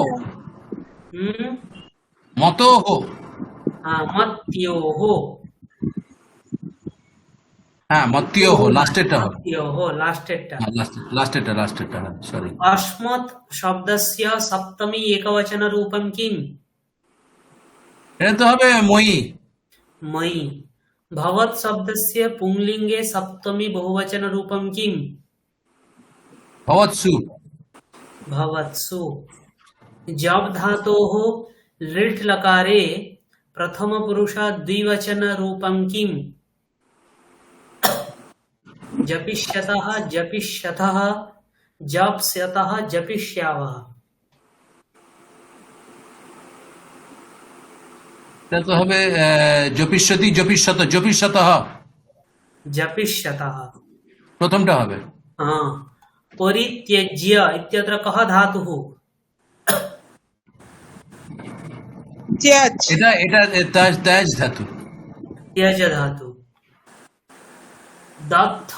হুম, মতোহ। হ্যাঁ, মত্যোহ। হ্যাঁ, মত্যোহ, লাস্টেরটা হবে। মত্যোহ, লাস্টেরটা। হ্যাঁ, লাস্টেরটা, হ্যাঁ, সরি। अस्मत् शब्दस्य सप्तमी एकवचन रूपं किम्? এটা তো হবে মই। मयि। भवत् शब्दस्य पुंलिङ्गे सप्तमी बहुवचन रूपं किम्? ভবৎসু। भवत्सु। जब धातोः लिट् लकारे प्रथमपुरुषा द्विवचन रूपं किम्? जपिष्यतः, जपिष्यथः, जप्स्यतः, जपिष्यावः। এটা তো হবে জপিষ্যতি, জপিষ্যতঃ। जपिष्यतः। প্রথমটা হবে। हाँ। परित्यज्य इत्यत्र कः धातुः? ত্যাজ, এটা ত্যাজ ধাতু। त्यज धातु। दत्थ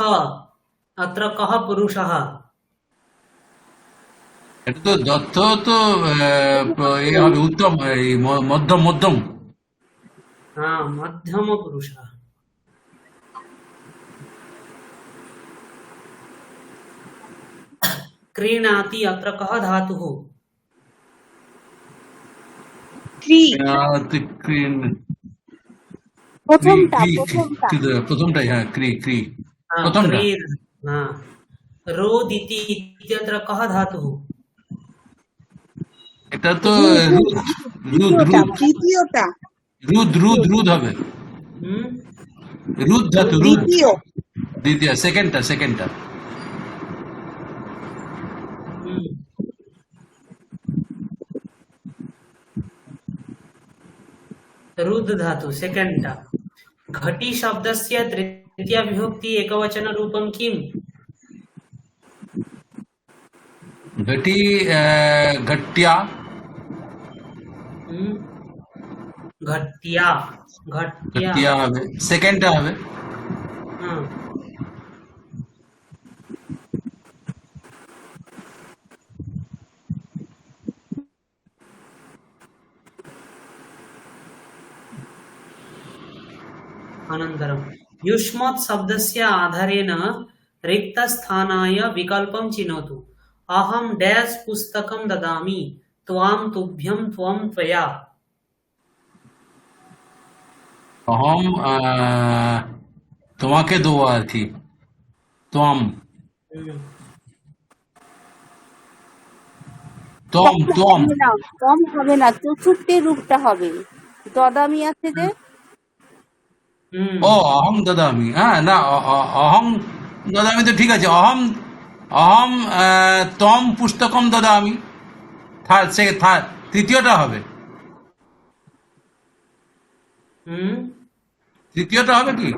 अत्र कः पुरुषः? এটা তো দত্ত তো এ হবে উত্তম, এই মধ্যম। हाँ, मध्यम पुरुषः। क्रीणाति अत्र कः धातुः? ক্রি, প্রথমটা প্রথমটাই, হ্যাঁ, ক্রি हाँ, প্রথমটা। क्रीड। हाँ। रोदिति इत्यत्र कः धातुः? এটা তো রুদ তৃতীয়টা, রুদ হবে। हम्म, রুদ ধাতু, রুদ। দ্বিতীয়, দ্বিতীয়, সেকেন্ডটা। हम्म। रुद् धातु सेकंड। घटी शब्दस्य तृतीया विभक्ति एकवचन रूपं किम्? ঘটি ঘট্যা। हम्म, घट्या, घट्या। ঘট্যা হবে, সেকেন্ডটা হবে। हाँ। अनन्तरं युष्मत् शब्दस्य आधारेण रिक्तस्थानाय विकल्पं चिनोतु। अहं डैश पुस्तकं ददामि त्वां तुभ्यं त्वं त्वया। অহম তোমাকে দেবো আর কি, তম हम्म, তম তম। কম হবে না, চতুর্থের রূপটা হবে। দদামি আছে যে, हम्म, ও অহং দদামি, হ্যাঁ, না অহং দদামি তো ঠিক আছে। অহম অহম তম পুস্তকম দদামি, তৃতীয়টা হবে। हम्म। তৃতীয়টা হবে কি?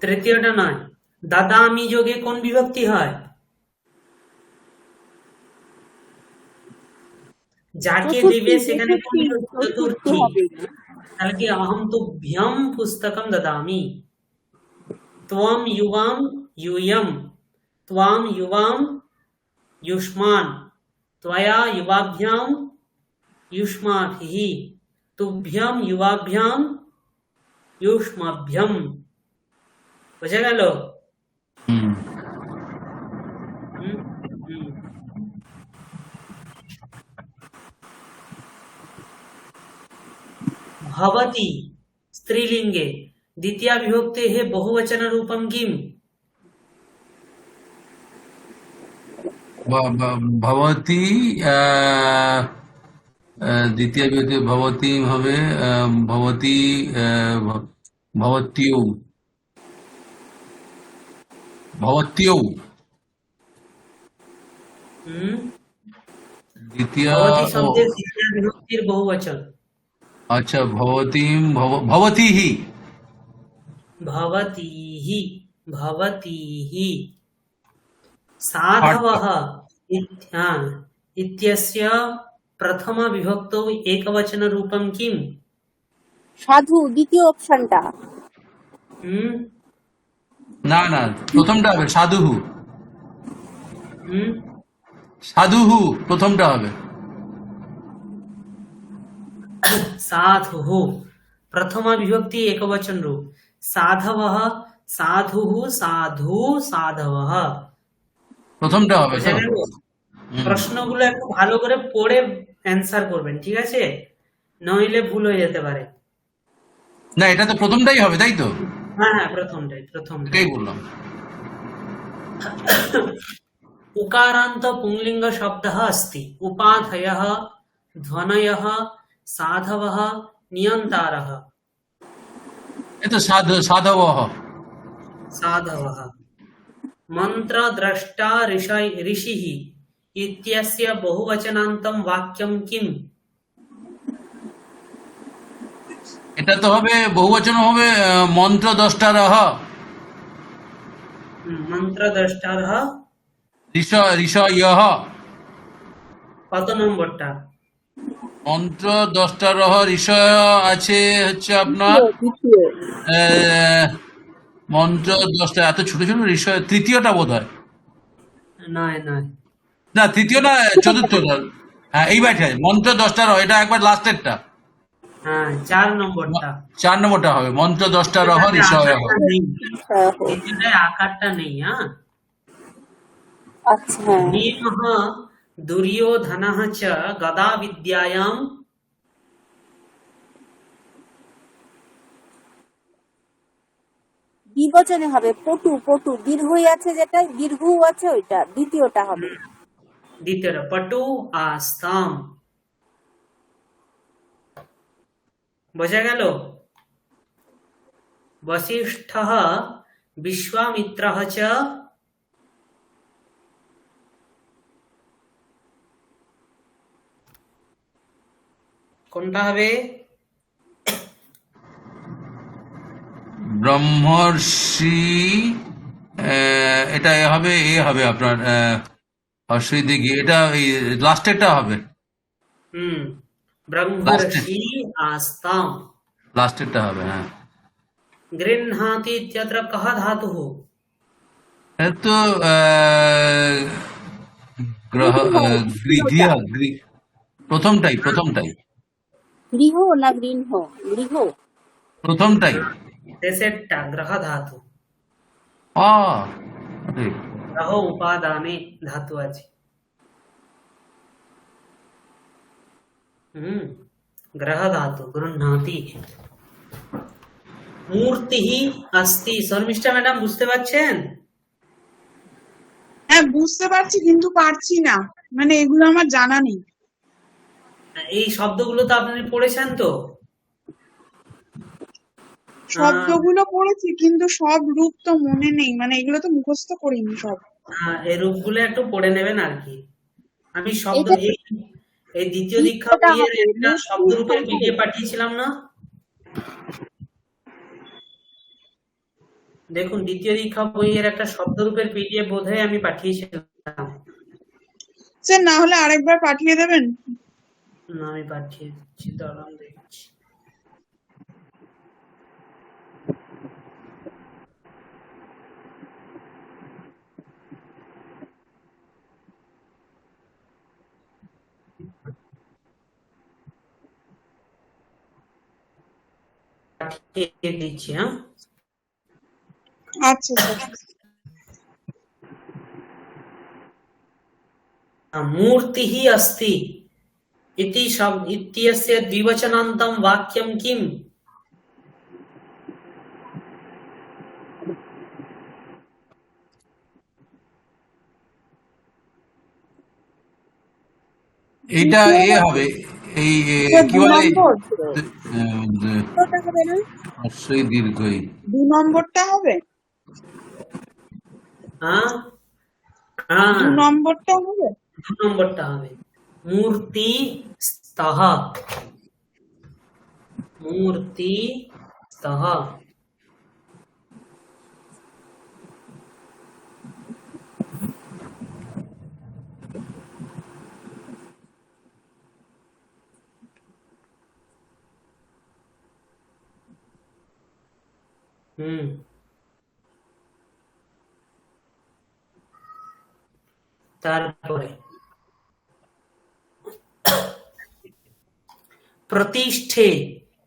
তৃতীয়টা নয়। দাদামি যোগে কোন বিভক্তি হয়? যাকে দিবে সেখানে কোন বিভক্তি? চতুর্থী। হবে। তাহলে কি অহম তুভ্যম পুস্তকম দদামি, ত্বম যুবাম यूयम, त्वाम युवाम युष्मान, त्वया युवाभ्याम युष्माभिः, तुभ्यम युवाभ्याम युष्माभ्यम। বোঝা গেল? হুম। হুম, হুম। भवति स्त्रीलिंगे द्वितीया विभक्तेः बहुवचन रूपं किम्? ভবতি দ্বিতীয় বিভক্তি ভবতি হবে ভবতি ভবত্যৌ ভবত্যৌ। দ্বিতীয় भवति शब्देर द्वितीया विभक्तिर बहुवचन। আচ্ছা, ভবতীম ভবতীः भवतीः, भवतीः। साधवः इत्यस्य प्रथम विभक्तौ एकवचन रूपं किम्? সাধু দ্বিতীয় অপশনটা। হুম না না, প্রথমটা হবে সাধুহু। হুম সাধুহু প্রথমটা হবে। साधुः प्रथमा विभक्ति एकवचन रूप साधवः साधुः साधु साधवः প্রথমটা হবে বোঝা তো। গেল? হুম। প্রশ্নগুলো একটু ভালো করে পড়ে অ্যান্সার করবেন, ঠিক আছে? নইলে ভুল হয়ে যেতে পারে। না, এটা তো প্রথমটাই হবে, তাই তো? হ্যাঁ হ্যাঁ, প্রথমটাই। এটাই বললাম। उकारान्त पुंलिंग शब्दः अस्ति उपाधयः ध्वनयः साधवः नियन्तारः এই তো সাধবহ। साधवः मन्त्रद्रष्टा ऋषिः इत्यस्य बहुवचनान्तं वाक्यं किम्? এটা তো হবে বহুবচন, হবে মন্ত্র দশটারহ। মন্ত্রদ্রষ্টারः ঋষয়ঃ। কত নম্বরটা? মন্ত্র দশটারহ ঋষয় আছে হচ্ছে আপনার দ্বিতীয়। মন্ত্র দশটা, এত ছোট ছোট ঋষয়, তৃতীয়টা বোধ হয়। নয় নয়, না, তৃতীয় না, চতুর্থটা। হ্যাঁ, এইবার ঠিক আছে, মন্ত্র দশটারহ, এটা একবার লাস্টেরটা। হ্যাঁ 4 নম্বরটা। 4 নম্বরটা হবে মন্ত্র দশটারহ ঋষয়ঃ। আকারটা নেই, এখানে আকারটা নেই। হ্যাঁ, আচ্ছা হ্যাঁ। भीमः दुर्योधनः च गदाविद्यायां দ্বিবচনে হবে পটু। পটু দীর্ঘই আছে, যেটা দীর্ঘ আছে ওইটা দ্বিতীয়টা হবে। দ্বিতীয়টা পটু আস্তাম। বোঝা গেল? वसिष्ठः विश्वामित्रः च কোনটা হবে? ব্রহ্মর্ষি, এটা এ হবে আপনার হর্ষই দিঘি, এটা এই লাস্টেরটা হবে। হুম, ব্রহ্মর্ষি आस्ताम्। লাস্টেরটা হবে, হ্যাঁ। गृह्णाति इत्यत्र कः धातुः? এটা তো গ্রহ গৃহ, প্রথমটাই। গৃহ না গৃহ? গৃহ। প্রথমটাই। तेसेट्टा ग्रह धातु। আরে, ग्रह उपादाने धातु আছে। ग्रह धातु गृह्णाति। मूर्तिः अस्ति। শর্মিষ্ঠা ম্যাডাম বুঝতে পারছেন? হ্যাঁ বুঝতে পারছি, কিন্তু পারছি না, মানে এগুলো আমার জানা নেই। এই শব্দগুলো তো আপনি পড়েছেন তো? শব্দগুলো পড়েছি কিন্তু সব রূপ তো মনে নেই, মানে এগুলো তো মুখস্থ করিনি সব। এই রূপগুলো একটু পড়ে নেবেন আর কি। আমি শব্দ এটা এই দ্বিতীয় দীক্ষা দ্বিতীয়টা বইয়ের হবে, একটা মূর্তি শব্দরূপের সাধু। পিডিএফ পাঠিয়েছিলাম না? দেখুন, দ্বিতীয় দীক্ষা বইয়ের একটা শব্দরূপের পিডিএফ বোধহয় আমি পাঠিয়েছিলাম। স্যার না হলে আরেকবার পাঠিয়ে দেবেন? না, আমি পাঠিয়ে দিচ্ছি, দাঁড়ান দেখছি। পাঠিয়ে দিচ্ছি, হ্যাঁ। আচ্ছা স্যার। मूर्तिः अस्ति इति इत्यस्य द्विवचनान्तं वाक्यं किम्? এইটা হবে এই কি বলে, হবে না? হর্ষই দীর্ঘই। 2 নম্বরটা হবে? হ্যাঁ হ্যাঁ, 2 নম্বরটা হবে? 2 নম্বরটা হবে। মূর্তি স্তः। মূর্তি স্তः। হুম তারপরে प्रतिष्ठे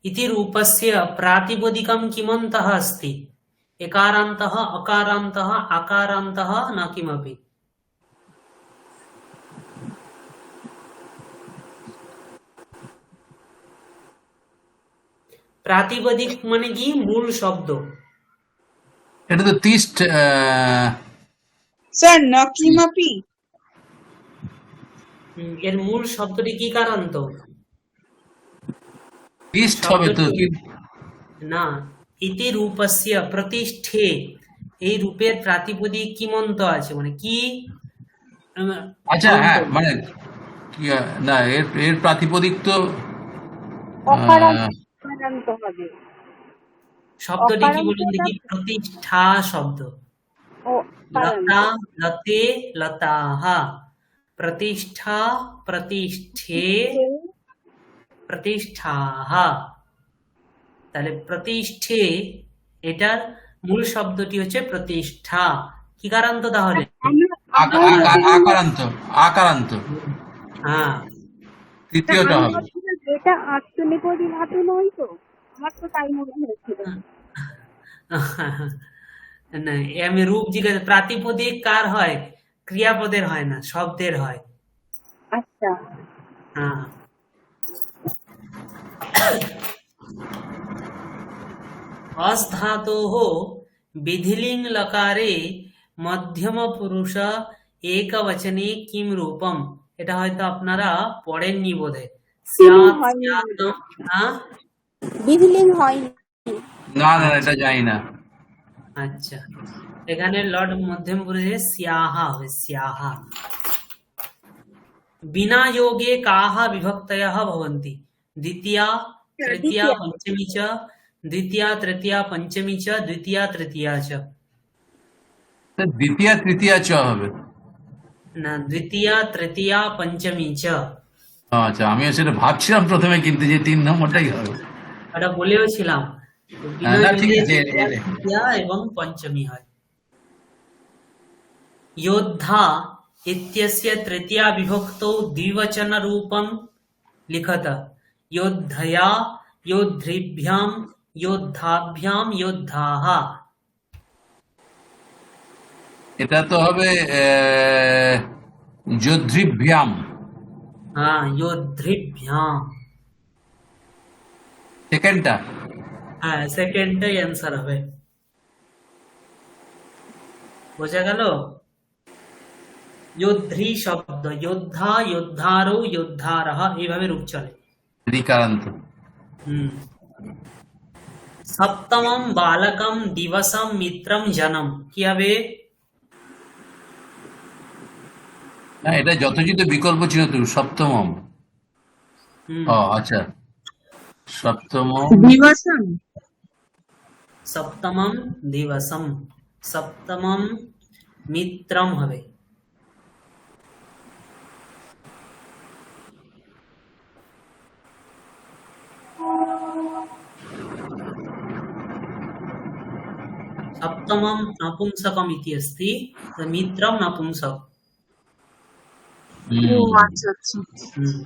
इति रूपस्य प्रातिपदिकं किमन्तः अस्ति? एकारान्तः अकारान्तः आकारान्तः न किमपि। প্রাতিপদিক মানে কি? মূল শব্দ। এটা তো তিষ্ঠ স্যার ন কিমাপি এর মূল শব্দটি কি কারান্ত? তিষ্ঠ হবে তো শব্দটি কি? না, ইতি রূপস্য প্রতিষ্ঠে, এই রূপের প্রাতিপদিক কিমন্ত আছে, মানে কি আচ্ছা, অন্ত। হ্যাঁ, মানে না, এর এর প্রাতিপদিক তো অকারান্ত আহ, অকারান্ত হবে। শব্দটি কি বলুন অকারান্তটা দেখি? প্রতিষ্ঠা শব্দ। ও অকারান্ত। লতা লতে লতাহ, প্রতিষ্ঠা প্রতিষ্ঠে প্রতিষ্ঠাহ। তাহলে প্রতিষ্ঠে, এটার মূল শব্দটি হচ্ছে প্রতিষ্ঠা। কি কারান্ত তাহলে? আকারান্ত, আকারান্ত হ্যাঁ, তৃতীয়টা আমি হবে। ভাবছিলাম এটা আত্মনেপদী ধাতু নয় তো, আমার তো তাই মনে হয়েছিল। না, আমি রূপ জিজ্ঞাসা, প্রাতিপদিক কার হয়? ক্রিয়াপদের হয় না, শব্দের হয়। আচ্ছা, হ্যাঁ, অস ধাতোঃ বিধিলিঙ্ লকারে মধ্যম পুরুষ একবচনে কিম রূপম। এটা হয়তো আপনারা পড়েননি বোধহয়। স্যাৎ হয়নি। স্যাতম, হ্যাঁ? বিধিলিং হয়নি। না না, আচ্ছা এটা জানি না। আচ্ছা, এখানে লট মধ্যম পুরুষে স্যাহা হবে, স্যাহা। বিনা যোগে কাः বিভক্তয়ः ভবन्ति? দ্বিতীয়া তৃতীয়া দ্বিতীয়া। পঞ্চমী চ, দ্বিতীয়া তৃতীয়া পঞ্চমী চ, দ্বিতীয়া তৃতীয়া চ। তো দ্বিতীয়া তৃতীয়া চ হবে। না, দ্বিতীয়া তৃতীয়া পঞ্চমী চ। আচ্ছা, আমিও সেটা ভাবছিলাম প্রথমে, কিন্তু যে 3 নম্বরটাই হবে। এটা বলেও ছিলাম, বিনা না, ঠিক যোগে আছে, দ্বিতীয়া তৃতীয়া এবং পঞ্চমী হয়। योद्धा इत्यस्य तृतीया विभक्तौ द्विवचन रूपं लिखत। योद्धया, योद्धृभ्यां, योद्धाभ्यां, योद्धाः। এটা তো হবে যোদ্ধিভ্যাম, हाँ, योद्धृभ्यां। সেকেন্ডটা। হ্যাঁ, সেকেন্ডটাই অ্যান্সার হবে। বোঝা গেল? যোদ্ধৃ শব্দ, যোদ্ধা, যোদ্ধারৌ, যোদ্ধারः, এইভাবে রূপ চলে। রিকারান্ত। হুম। সপ্তমম বালকম দিবসম মিত্রম জনম, কি হবে? না, এটা যথোচিত বিকল্প ছিল তো, সপ্তমম। হুম, ও আচ্ছা, সপ্তমম দিবসম সপ্তমম দিবসম, সপ্তমম মিত্রম হবে। सप्तमं नपुंसकम् इति अस्ति, मित्रं नपुंसक। ও আচ্ছা আচ্ছা। হুম।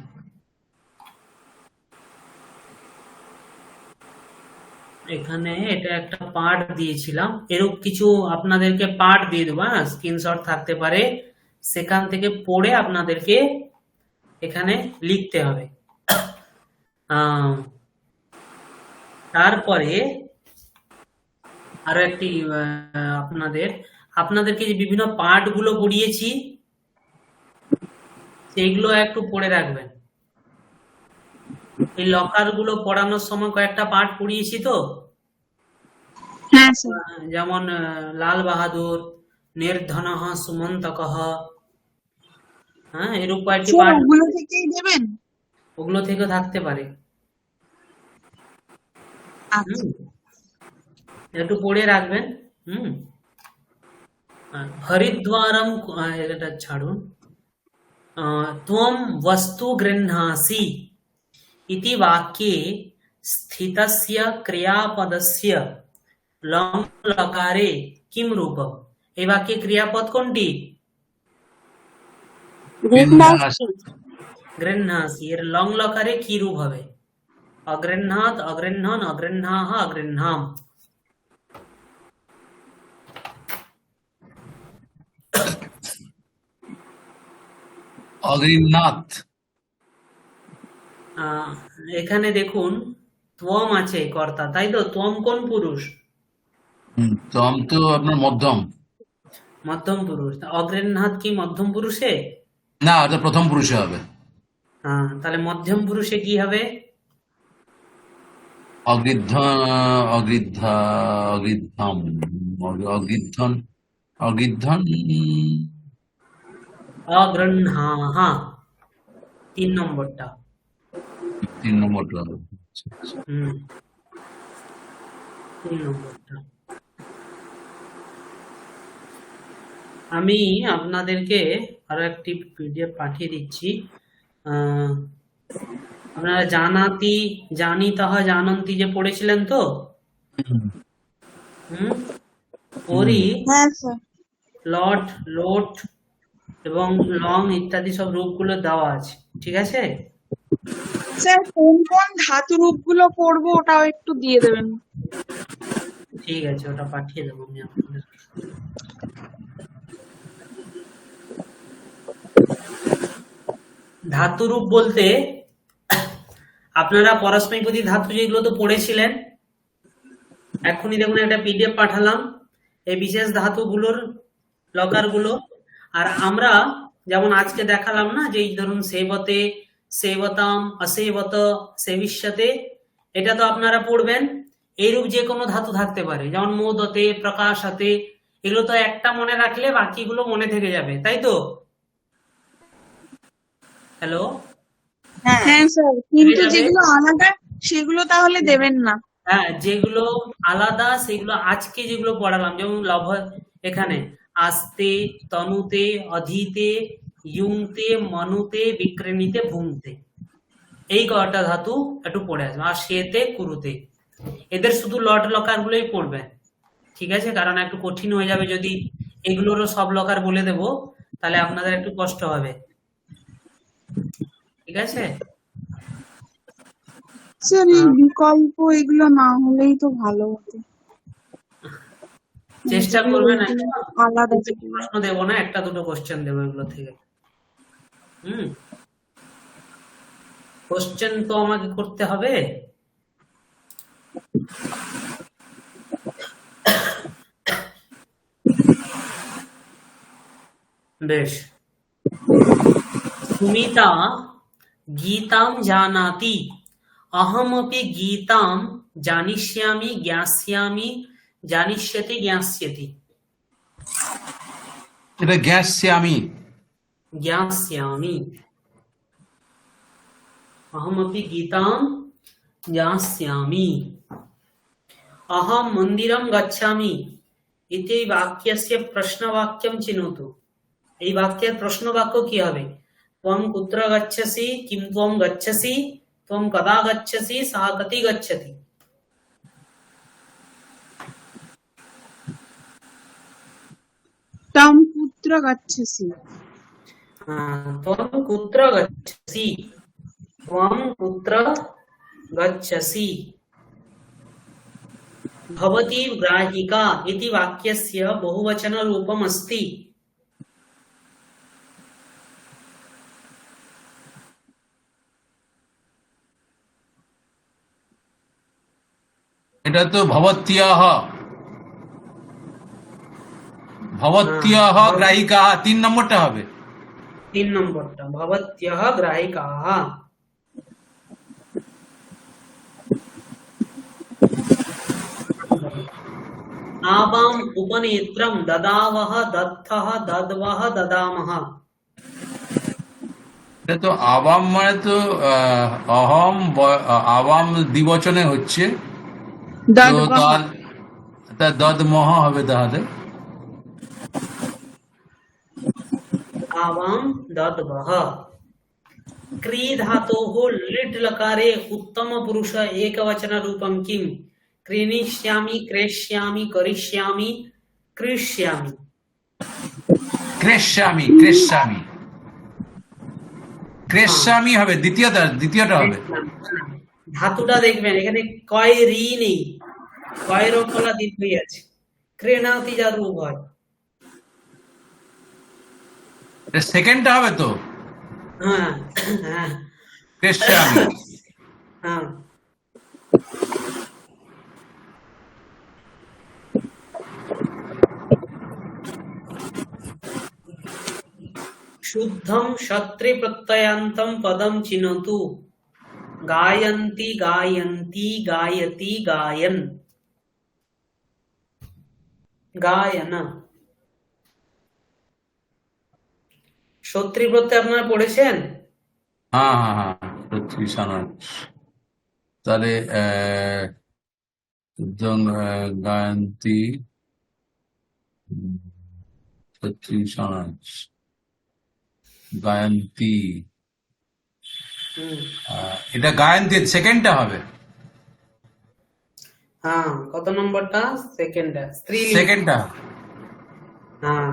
এখানে এটা একটা পার্ট দিয়েছিলাম, এরূপ কিছু আপনাদেরকে পার্ট দিয়ে দেবো, হ্যাঁ, স্ক্রিনশট থাকতে পারে, সেখান থেকে পড়ে আপনাদেরকে এখানে লিখতে হবে। তারপরে আরো একটি আপনাদেরকে যে বিভিন্ন পার্ট গুলো পড়িয়েছি, সেইগুলো একটু পড়ে রাখবেন। এই লকার গুলো পড়ানোর সময় কয়েকটা পার্ট পড়িয়েছি তো, হ্যাঁ স্যার। যেমন লাল বাহাদুর, নির্ধনঃ সুমন্তকঃ, হ্যাঁ, এরূপ কয়েকটি স্যার পার্ট, ওগুলো থেকেই দেবেন? ওগুলো থেকে থাকতে পারে। আচ্ছা। একটু পড়ে রাখবেন। হুম। হরিদ্বারম, এটা ছাড়ুন। ত্বম বস্তু গৃহ্ণাসি इति वाक्ये स्थितस्य क्रियापदस्य লং লকারে কিম রূপম, এই বাক্যে ক্রিয়াপদ কোনটি? গৃহ্ণাসি। গৃহ্ণাসি। এর লং লকারে কি রূপ হবে? অগৃহ্ণাৎ, অগৃহ্ণন, অগৃহ্ণাহ, অগৃহ্ণাম। অগৃহ্ণাৎ। এখানে দেখুন ত্বম আছে কর্তা, তাই তো? ত্বম কোন পুরুষ? তম তো আপনার মধ্যম। মধ্যম পুরুষ। অগৃহ্ণাৎ কি মধ্যম পুরুষে? না, ওটা প্রথম পুরুষে হবে। তাহলে মধ্যম পুরুষে কি হবে? অগৃদ্ধ, অগৃদ্ধা, অগৃদ্ধম, অগৃদ্ধন, অগৃদ্ধন, অগৃহ্ণাহ, 3 নম্বরটা। 3 নম্বরটা হবে। হুম, 3 নম্বরটা। আমি আপনাদেরকে আরো একটি পিডিএফ পাঠিয়ে দিচ্ছি। আপনারা জানাতি, জানিতহ, জানন্তি যে পড়েছিলেন তো? ওরই হ্যাঁ স্যার। লট, লোট এবং লং ইত্যাদি সব রূপগুলো দেওয়া আছে, ঠিক আছে? স্যার কোন কোন ধাতু রূপগুলো পড়বো ওটাও একটু দিয়ে দেবেন। ঠিক আছে, ওটা পাঠিয়ে দেবো আমি আপনাদের। ধাতু রূপ বলতে আপনারা পরস্মৈপদী ধাতু যেগুলো তো পড়েছিলেন, এখনই দেখুন একটা পিডিএফ পাঠালাম এই বিশেষ ধাতুগুলোর লকারগুলো। আর আমরা যেমন আজকে দেখালাম না, যে এই ধরুন সেবতে, সেবতাম, অসেবত, সেবিষ্যতে, এটা তো আপনারা পড়বেন। এইরূপ যে কোনো ধাতু থাকতে পারে, যেমন মোদতে, প্রকাশতে, এগুলো তো একটা মনে রাখলে বাকিগুলো মনে থেকে যাবে, তাই তো? হ্যালো? হ্যাঁ স্যার, কিন্তু যেগুলো আলাদা সেগুলো তাহলে দেবেন না। হ্যাঁ, যেগুলো আলাদা সেগুলো আজকে যেগুলো পড়ালাম, যেমন লভ, এখানে আস্তে, তনুতে, অধীতে, ইউংতে, মনুতে, বিক্রেণীতে, ভুংতে, এই কয়টা ধাতু একটু পড়ে আসবে। আর সেতে, কুরুতে, এদের শুধু লট লকার গুলোই পড়বেন, ঠিক আছে? কারণ একটু কঠিন হয়ে যাবে যদি এগুলোরও সব লকার বলে দেব, তাহলে আপনাদের একটু কষ্ট হবে, ঠিক আছে? স্যার এই বিকল্প এগুলো না হলেই তো ভালো হতো। চেষ্টা করবেন। আলাদা প্রশ্ন দেবো না, একটা দুটো কোশ্চেন দেবো এগুলো থেকে। কোশ্চেন তো আমাকে করতে হবে। বেশ। সুমিতা গীতাম জানাতি, অহমপি গীতাম জানিষ্যামি, জ্ঞাস্যামি, জানিষ্যতি, জ্ঞাস্যতি। এটা জ্ঞাস্যামি। জ্ঞাস্যামি, अहमपि गीतां ज्ञास्यामि। अहं मन्दिरं गच्छामि इति वाक्यस्य प्रश्नवाक्यं चिनोतु। এই বাক্যের প্রশ্ন বাক্য কি হবে? ত্বং কুত্র গচ্ছসি, কিম ত্বং গচ্ছসি, ত্বং কদা গচ্ছসি, সঃ কতি গচ্ছতি। তম পুত্র গচ্ছসি। ত্বং কুত্র গচ্ছসি, ত্বং কুত্র গচ্ছসি। भवती ग्राहिका इति वाक्यस्य बहुवचन रूपम अस्ति। এটা তো ভবত্যাহ, ভবত্যাহ গ্রাহিকাः, 3 নম্বরটা হবে। 3 নম্বরটা ভবত্যः গ্রাহিকাः। आवाम उपनेत्रम ददावः, दत्तः, दद्वः, ददामः। এটা তো আবাম মানে তো অহম, আবাম দ্বিবচনে হচ্ছে, তো দদমহ হবে তাহলে। आवाम दद्वः। क्री धातोः लिट् लकारे उत्तम पुरुष एकवचन रूपं किम् ক্রিণিষ্যামি, ক্রেষ্যামি, করিষ্যামি, কৃষ্যামি। ক্রেষ্যামি, ক্রেষ্যামি, ক্রেষ্যামি হবে দ্বিতীয়টা হবে। ধাতুটা দেখবেন এখানে কয় রি নেই, কয়ের ওপলা দীর্ঘই আছে। ক্রেণাতি যা রূপ হয়। সেকেন্ডটা হবে তো, হ্যাঁ হ্যাঁ ক্রেষ্যামি। হ্যাঁ। শুদ্ধম সত্রে প্রত্যয়ান্তম পদম চিনতু। গায়ন্তি, গায়ন্তি, গায়তি, গায়ন, গায়ন। সত্রী প্রত্যয় আপনারা পড়েছেন? হ্যাঁ হ্যাঁ হ্যাঁ, সত্যি সানাজ। তাহলে গায়ন্তি, সত্যি সানাজ, গায়ন্তি। হুম, এটা গায়ন্তি সেকেন্ডটা হবে, হ্যাঁ। কত নম্বরটা? সেকেন্ডটা, স্ত্রীলিঙ্গ। সেকেন্ডটা। হ্যাঁ।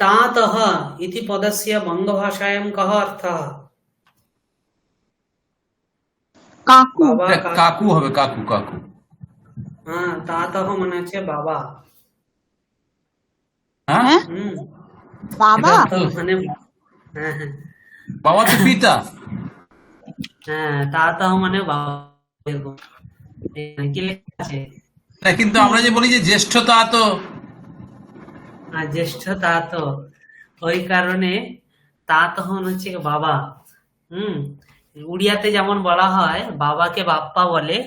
तातः इति पदस्य बंगभाषायां कः अर्थः? কাকু। बाबा এটা का। কাকু হবে, কাকু কাকু। हाँ, तातः মানে হচ্ছে বাবা। হ্যাঁ, হ্যাঁ, হুম। বাবা। তো মানে হ্যাঁ হ্যাঁ বাবা তো পিতা। হ্যাঁ, তাতः মানে বাবা। এরকম। এখানে কি লেখা আছে? না, কিন্তু আমরা যে বলি যে জ্যেষ্ঠ তা তো, আর জ্যেষ্ঠ তাত, ওই কারণে তাতः মানে হচ্ছে বাবা। হুম। উড়িয়াতে যেমন বলা হয় বাবাকে বাপ্পা বলে,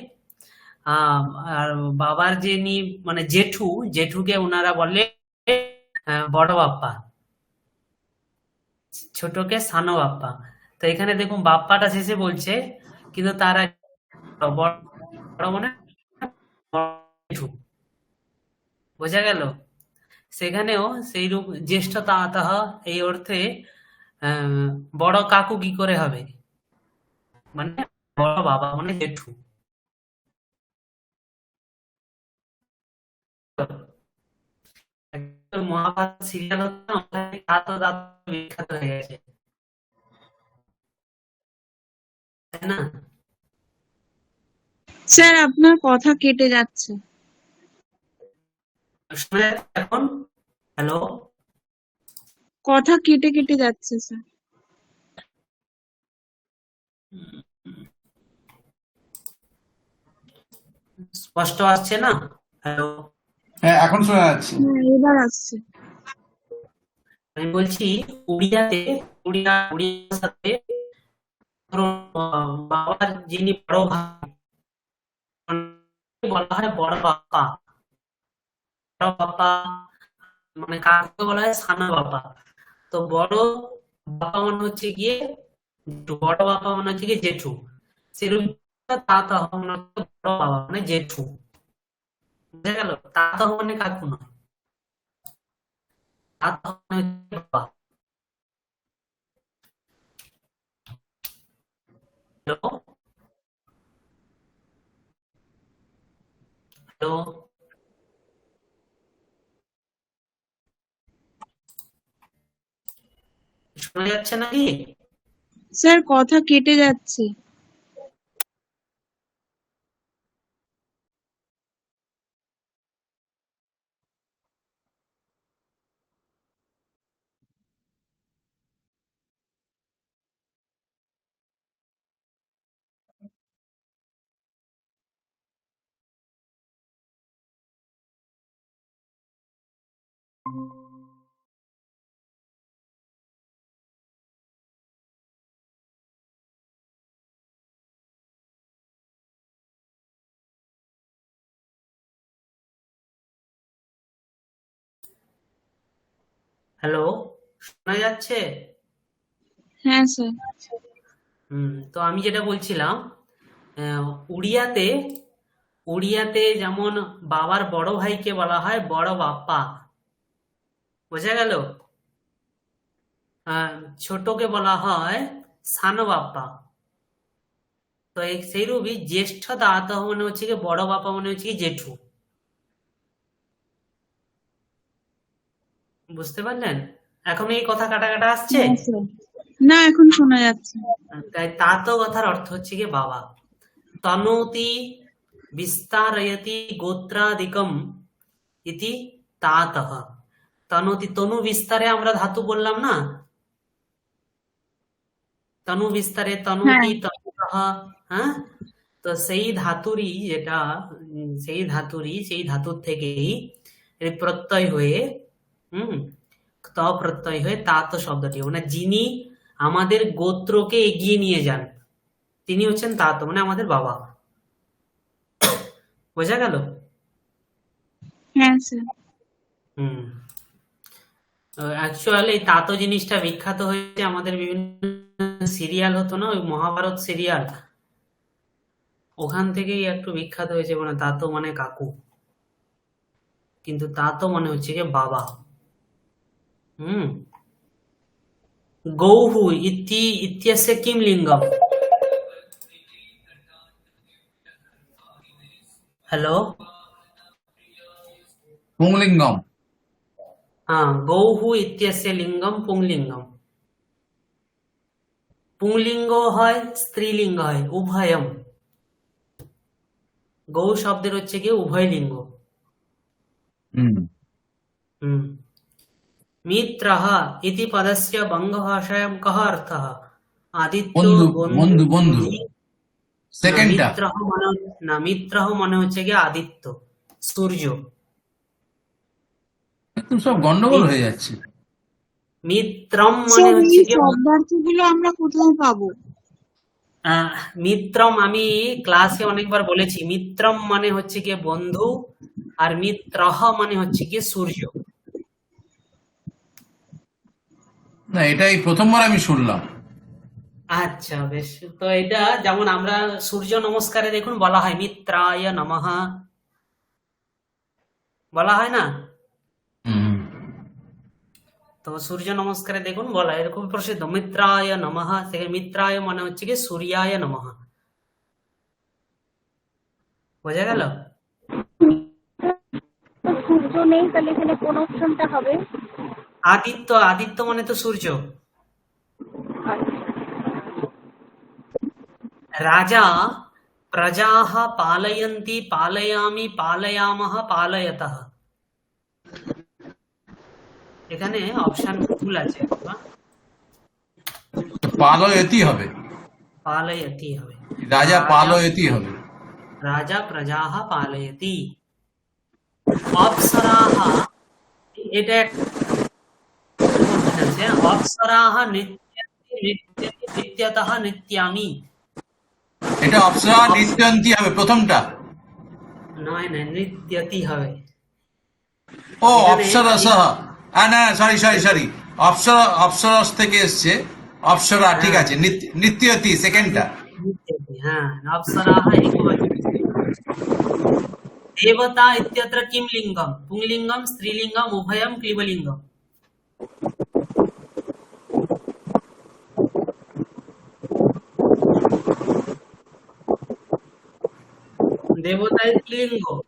আর বাবার যিনি মানে জেঠু, জেঠুকে ওনারা বলে বড় বাপ্পা, ছোটকে সানো বাপ্পা। তো এখানে দেখুন বাপ্পাটা শেষে বলছে, কিন্তু তার আগে বড় বড় মানে জেঠু, বোঝা গেল? সেখানেও সেই রূপ জ্যেষ্ঠ তাতः এই অর্থে বড় কাকু কি করে হবে, মানে বড় বাবা মানে জেঠু। একদম মহাভারত সিরিয়াল হতো না, ওখানে তাতো তাতো বিখ্যাত হয়ে গেছে, তাই না? স্যার আপনার কথা কেটে যাচ্ছে। শোনা যাচ্ছে এখন? হ্যালো, কথা কেটে কেটে যাচ্ছে স্যার। স্পষ্ট আসছে না? হ্যালো, হ্যাঁ এখন শোনা যাচ্ছে। হ্যাঁ, এবার আসছে। আমি বলছি উড়িয়াতে, উড়িয়ার সাথে ধরুন, বাবার যিনি বড় ভাই বলা হয় বড় বাপ্পা। বড় বাপ্পা মানে কাকে বলা হয় সানা বাপ্পা। তো বড় বাপ্পা মানে হচ্ছে গিয়ে জেঠু, বড় বাপ্পা মানে হচ্ছে গিয়ে জেঠু। সেরকম তাতা মানে হচ্ছে বড় বাবা মানে জেঠু, বুঝা গেল? তাতা মানে কাকু নয়, তাতা মানে হচ্ছে বাবা। হ্যালো, হ্যালো, শোনা যাচ্ছে নাকি? স্যার কথা কেটে যাচ্ছে। হ্যালো, শোনা যাচ্ছে? হ্যাঁ স্যার। তো আমি যেটা বলছিলাম, আহ, উড়িয়াতে উড়িয়াতে যেমন বাবার বড় ভাইকে বলা হয় বড় বাপ্পা, বোঝা গেল? ছোটকে বলা হয় সান বাপ্পা। তো সেইরূপই জ্যেষ্ঠ দাতঃ মানে হচ্ছে কি বড় বাপা, মানে হচ্ছে কি জেঠু। বুঝতে পারলেন? এখন এই কথা কাটা কাটা আসছে? হ্যাঁ স্যার। না, এখন শোনা যাচ্ছে। তাই তাতো কথার অর্থ হচ্ছে কি বাবা। তনোতি বিস্তারয়তি গোত্রাদিকম ইতি তাতঃ। তনোতি, তনু বিস্তারে আমরা ধাতু বললাম না, তনু বিস্তারে হ্যাঁ। তনোতি তনুতঃ। হ্যাঁ, তো সেই ধাতুরই যেটা সেই ধাতুর থেকেই এই প্রত্যয় হয়ে হুম ত প্রত্যয় হয়ে তাত শব্দটি, মানে যিনি আমাদের গোত্রকে এগিয়ে নিয়ে যান তিনি হচ্ছেন তাত, মানে আমাদের বাবা। বোঝা গেল? হ্যাঁ স্যার। হুম অ্যাকচুয়ালি এই তাতো জিনিসটা বিখ্যাত হয়েছে আমাদের বিভিন্ন সিরিয়াল হতো না, ওই মহাভারত সিরিয়াল, ওখান থেকেই একটু বিখ্যাত হয়েছে। মানে তাতো মানে কাকু, কিন্তু তাতো মানে হচ্ছে কি বাবা। হুম গৌহু ইত্যस्य কিম লিঙ্গম। হ্যালো, পুংলিঙ্গম। हाँ গৌহু ইত্যस्य লিঙ্গম পুংলিঙ্গম। পুংলিঙ্গ হয়, স্ত্রীলিঙ্গ হয়, উভয়ম। গৌ শব্দের হচ্ছে কি উভয় লিঙ্গ। হুম মিত্রः इति पदस्य बङ्गभाषायां कः अर्थः? आदित्यो বন্ধু बन्धु বন্ধু বন্ধু बुद्धि। না, সেকেন্ডটা মিত্রহ মানে হচ্ছে কি আদিত্য, সূর্য। একটু সব গন্ডগোল হয়ে যাচ্ছে। মিত্রম মানে স্যার, হচ্ছে এই কি শব্দার্থগুলো আমরা কোথায় পাবো? মিত্রম আমি ক্লাসে অনেকবার বলেছি, মিত্রম মানে হচ্ছে কি বন্ধু, আর মিত্রহ মানে হচ্ছে কি সূর্য। না, এটাই প্রথমবার আমি শুনলাম। আচ্ছা বেশ, তো এটা যেমন আমরা সূর্য নমস্কারে দেখুন বলা হয় মিত্রায় নমঃ, বলা হয় না? হুম। তো সূর্য নমস্কারে দেখুন বলা হয় এরকম প্রসিদ্ধ মিত্রায় নমঃ, সেখানে মিত্রায় মানে হচ্ছে কি সূর্যায় নমঃ। বোঝা গেল? তো সূর্য নেই, তাহলে এখানে কোন অপশনটা হবে? আদিত্য, আদিত্য মানে তো সূর্য। আচ্ছা, রাজা প্রজাः পালয়ন্তি পালয়ামি পালয়ামः পালয়তः। এখানে অপশন ভুল আছে বাবা, পালয়তি হবে, পালয়তি হবে। রাজা পালয়তি হবে। রাজা প্রজাः পালয়তি। অপ্সরাः, এটা একটা confusion আছে। অপ্সরাः নৃত্যন্তি নৃত্যতি নৃত্যতः নৃত্যামি। এটা অপ্সরা নৃত্যন্তি হবে প্রথমটা। নয় নয়, নৃত্যতি হবে। ও এখানে অপ্সরসহ। না, সরি, অপ্সরস থেকে এসছে। অপ্সরা, ঠিক আছে। নৃত্যতি সেকেন্ডটা। नृत्यति, हाँ अप्सराः एकवचनं। देवता इत्यत्र किं लिङ्गं? पुंलिङ्गं, स्त्रीलिङ्गम्, उभयं, क्लीबलिङ्गम्? देवता इज কি লিঙ্গ?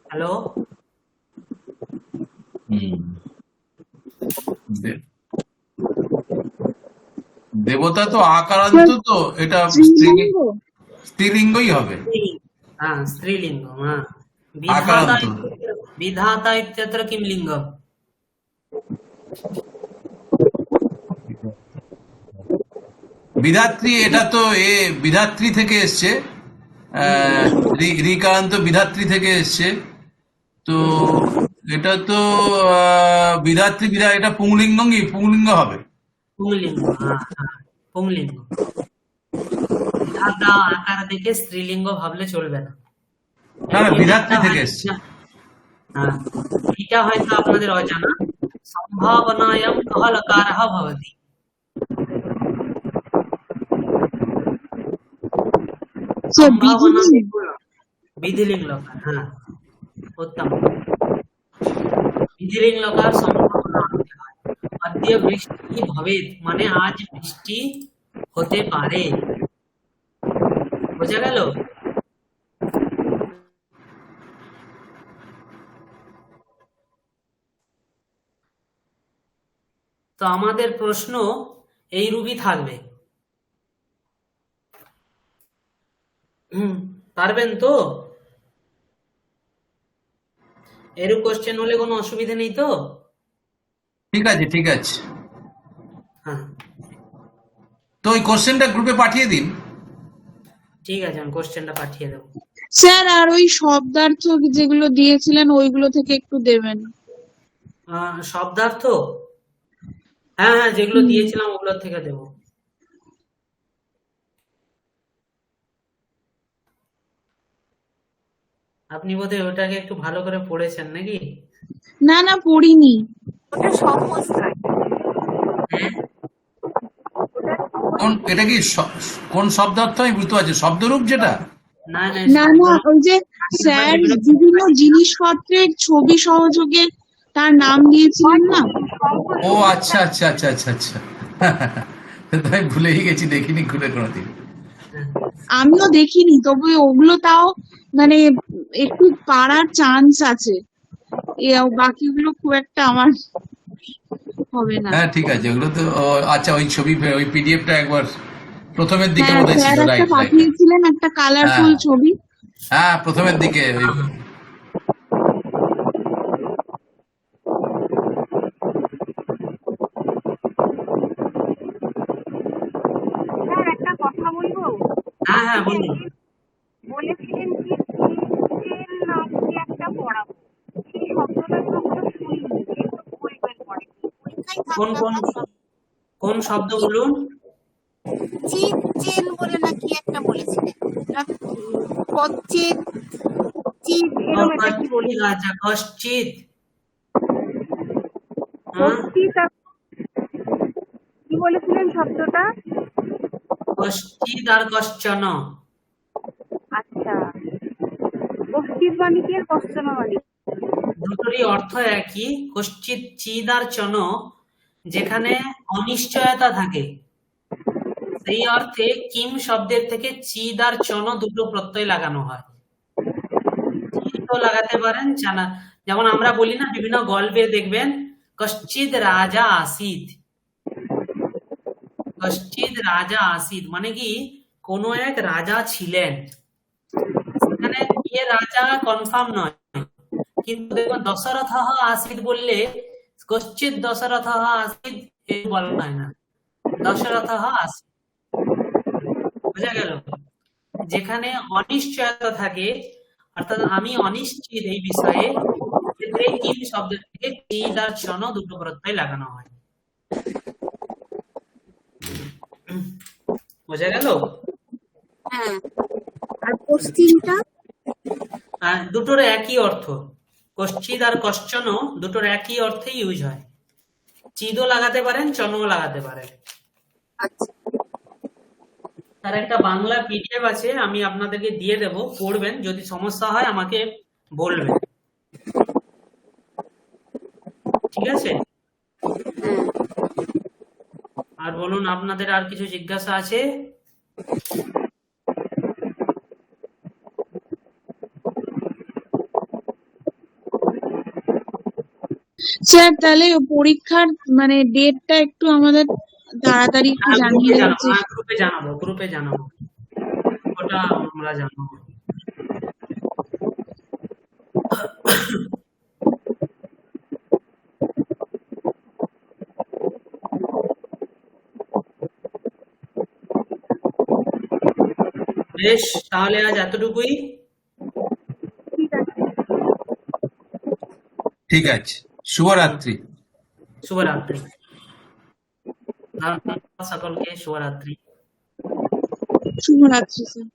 হ্যালো, দে- দেবতা তো আকারান্ত, তো এটা শ্রীলিঙ্গ? স্ত্রীলিঙ্গই হবে। হ্যাঁ স্ত্রীলিঙ্গ। হ্যাঁ আকারান্ত। विधाता इत्यत्र किं लिङ्गम्? বিধাত্রী, এটা তো বিধাত্রী থেকে এসছে। রিকারান্ত বিধাত্রী থেকে এসছে। তো এটা তো বিধাত্রী এটা পুংলিঙ্গ হবে। पुंलिंग, हाँ हाँ पुंलिंग। বিধাতা আকার দেখে স্ত্রীলিঙ্গ ভাবলে চলবে না। না, বিধাত্রী থেকে এসছে। হ্যাঁ, এটা হয়তো আপনাদের অজানা। সম্ভাবনায়াম কহ লকারः ভবতি। স্যার সম্ভাবনা বিধিলিঙ্গ বিধিলিঙ্গ লকার, হ্যাঁ, উত্তম। বিধিলিঙ্গ লকার সম্ভাবনা আনতে হয়। অদ্য বৃষ্টি ভবেৎ মানে আজ বৃষ্টি হতে পারে। বোঝা গেল? তো আমাদের প্রশ্ন এই রূপই থাকবে। পারবেন তো? এরূপ কোশ্চেন হলে কোনো অসুবিধা নেই তো? ঠিক আছে, ঠিক আছে। হ্যাঁ, তো ওই কোশ্চেনটা গ্রুপে পাঠিয়ে দিন। ঠিক আছে, আমি কোশ্চেনটা পাঠিয়ে দেবো। স্যার আর ওই শব্দার্থ যেগুলো দিয়েছিলেন ওইগুলো থেকে একটু দেবেন। শব্দার্থ, হ্যাঁ হ্যাঁ, যেগুলো দিয়েছিলাম ওগুলোর থেকে দেবো। আপনি বোধহয় ওটাকে একটু ভালো করে পড়েছেন নাকি? না না, পড়িনি। ওটা সহজ নয়। হ্যাঁ, এটা কি কোন শব্দার্থ আমি বুঝতে পারছি, শব্দরূপ যেটা? না না, না না, ওই যে স্যার বিভিন্ন জিনিসপত্রের ছবি সহযোগে তার নাম দিয়েছিলেন না। ও আচ্ছা আচ্ছা আচ্ছা আচ্ছা আচ্ছা। তো আমি ভুলেই গেছি, দেখিনি খুলে কোনোদিন। আমিও দেখিনি, তবে ওগুলো তাও মানে একটু পারার চান্স আছে। বাকিগুলো খুব একটা আমার হবে না। হ্যাঁ ঠিক আছে, ওগুলো তো আচ্ছা, ওই ছবি, ওই পিডিএফটা একবার প্রথমের দিকে হ্যাঁ, বোধহয় স্যার ছিল, একটা রাইট রাইট। পাঠিয়েছিলেন একটা কালারফুল হ্যাঁ। ছবি। হ্যাঁ, প্রথমের দিকে ওই স্যার একটা কথা বলবো? হ্যাঁ হ্যাঁ, বলুন। বলেছিলেন কি চেন নাকি একটা পড়াবো, সেই শব্দটা তো আমরা শুনিনি, একটু বলবেন পরে। পরীক্ষায় কোন থাকবে কোন আমরা। কোন শব্দ বলুন? চেন চেন বলে নাকি একটা বলেছিলেন, কচ্চেত চিত এরকম একটা কি বলি, আচ্ছা, কশ্চিৎ। হ্যাঁ, কচ্চিত কি বলেছিলেন শব্দটা? কশ্চিৎ আর কশ্চন। আচ্ছা, কচ্চিত মানে কি আর কশ্চন মানে? দুটোরই অর্থ একই। কশ্চিৎ চিদ আর চন, যেখানে অনিশ্চয়তা থাকে, সেই অর্থে কিম শব্দের থেকে চিদ আর চন দুটো প্রত্যয় লাগানো হয়। চিদও লাগাতে পারেন, জানা, যেমন আমরা বলি না বিভিন্ন গল্পে দেখবেন কশ্চিৎ রাজা আসিত। কশ্চিৎ রাজা আসিত মানে কি কোনো এক রাজা ছিলেন। সেখানে কে রাজা কনফার্ম নয়, কিন্তু দেখবেন দশরথ আসিত বললে কশ্চিৎ দশরথ আসিত এই বলা হয় না, দশরথ আসিত। বোঝা গেল? যেখানে অনিশ্চয়তা থাকে, অর্থাৎ আমি অনিশ্চিত এই বিষয়ে, ক্ষেত্রে কিম শব্দ থেকে চিদ আর চন দুটো প্রত্যয় লাগানো হয়। বোঝা গেল? হ্যাঁ, আর পশ্চিমটা? দুটোর একই অর্থ। কশ্চিৎ আর কশ্চন দুটোর একই অর্থে ইউজ হয়। চিদও লাগাতে পারেন, চনও লাগাতে পারেন। আচ্ছা, তার একটা বাংলা পিডিএফ আছে, আমি আপনাদেরকে দিয়ে দেব, পড়বেন। যদি সমস্যা হয় আমাকে বলবেন, ঠিক আছে? আর বলুন, আপনাদের আর কিছু জিজ্ঞাসা আছে? স্যার তাহলে পরীক্ষার মানে ডেটটা একটু আমাদের তাড়াতাড়ি একটু জানিয়ে দেওয়া উচিত। গ্রুপে জানাবো, ওটা আমরা জানাবো। বেশ, তাহলে আজ এতটুকুই। ঠিক আছে, শুভরাত্রি। শুভরাত্রি। ধন্যবাদ সকলকে, শুভরাত্রি। শুভরাত্রি স্যার।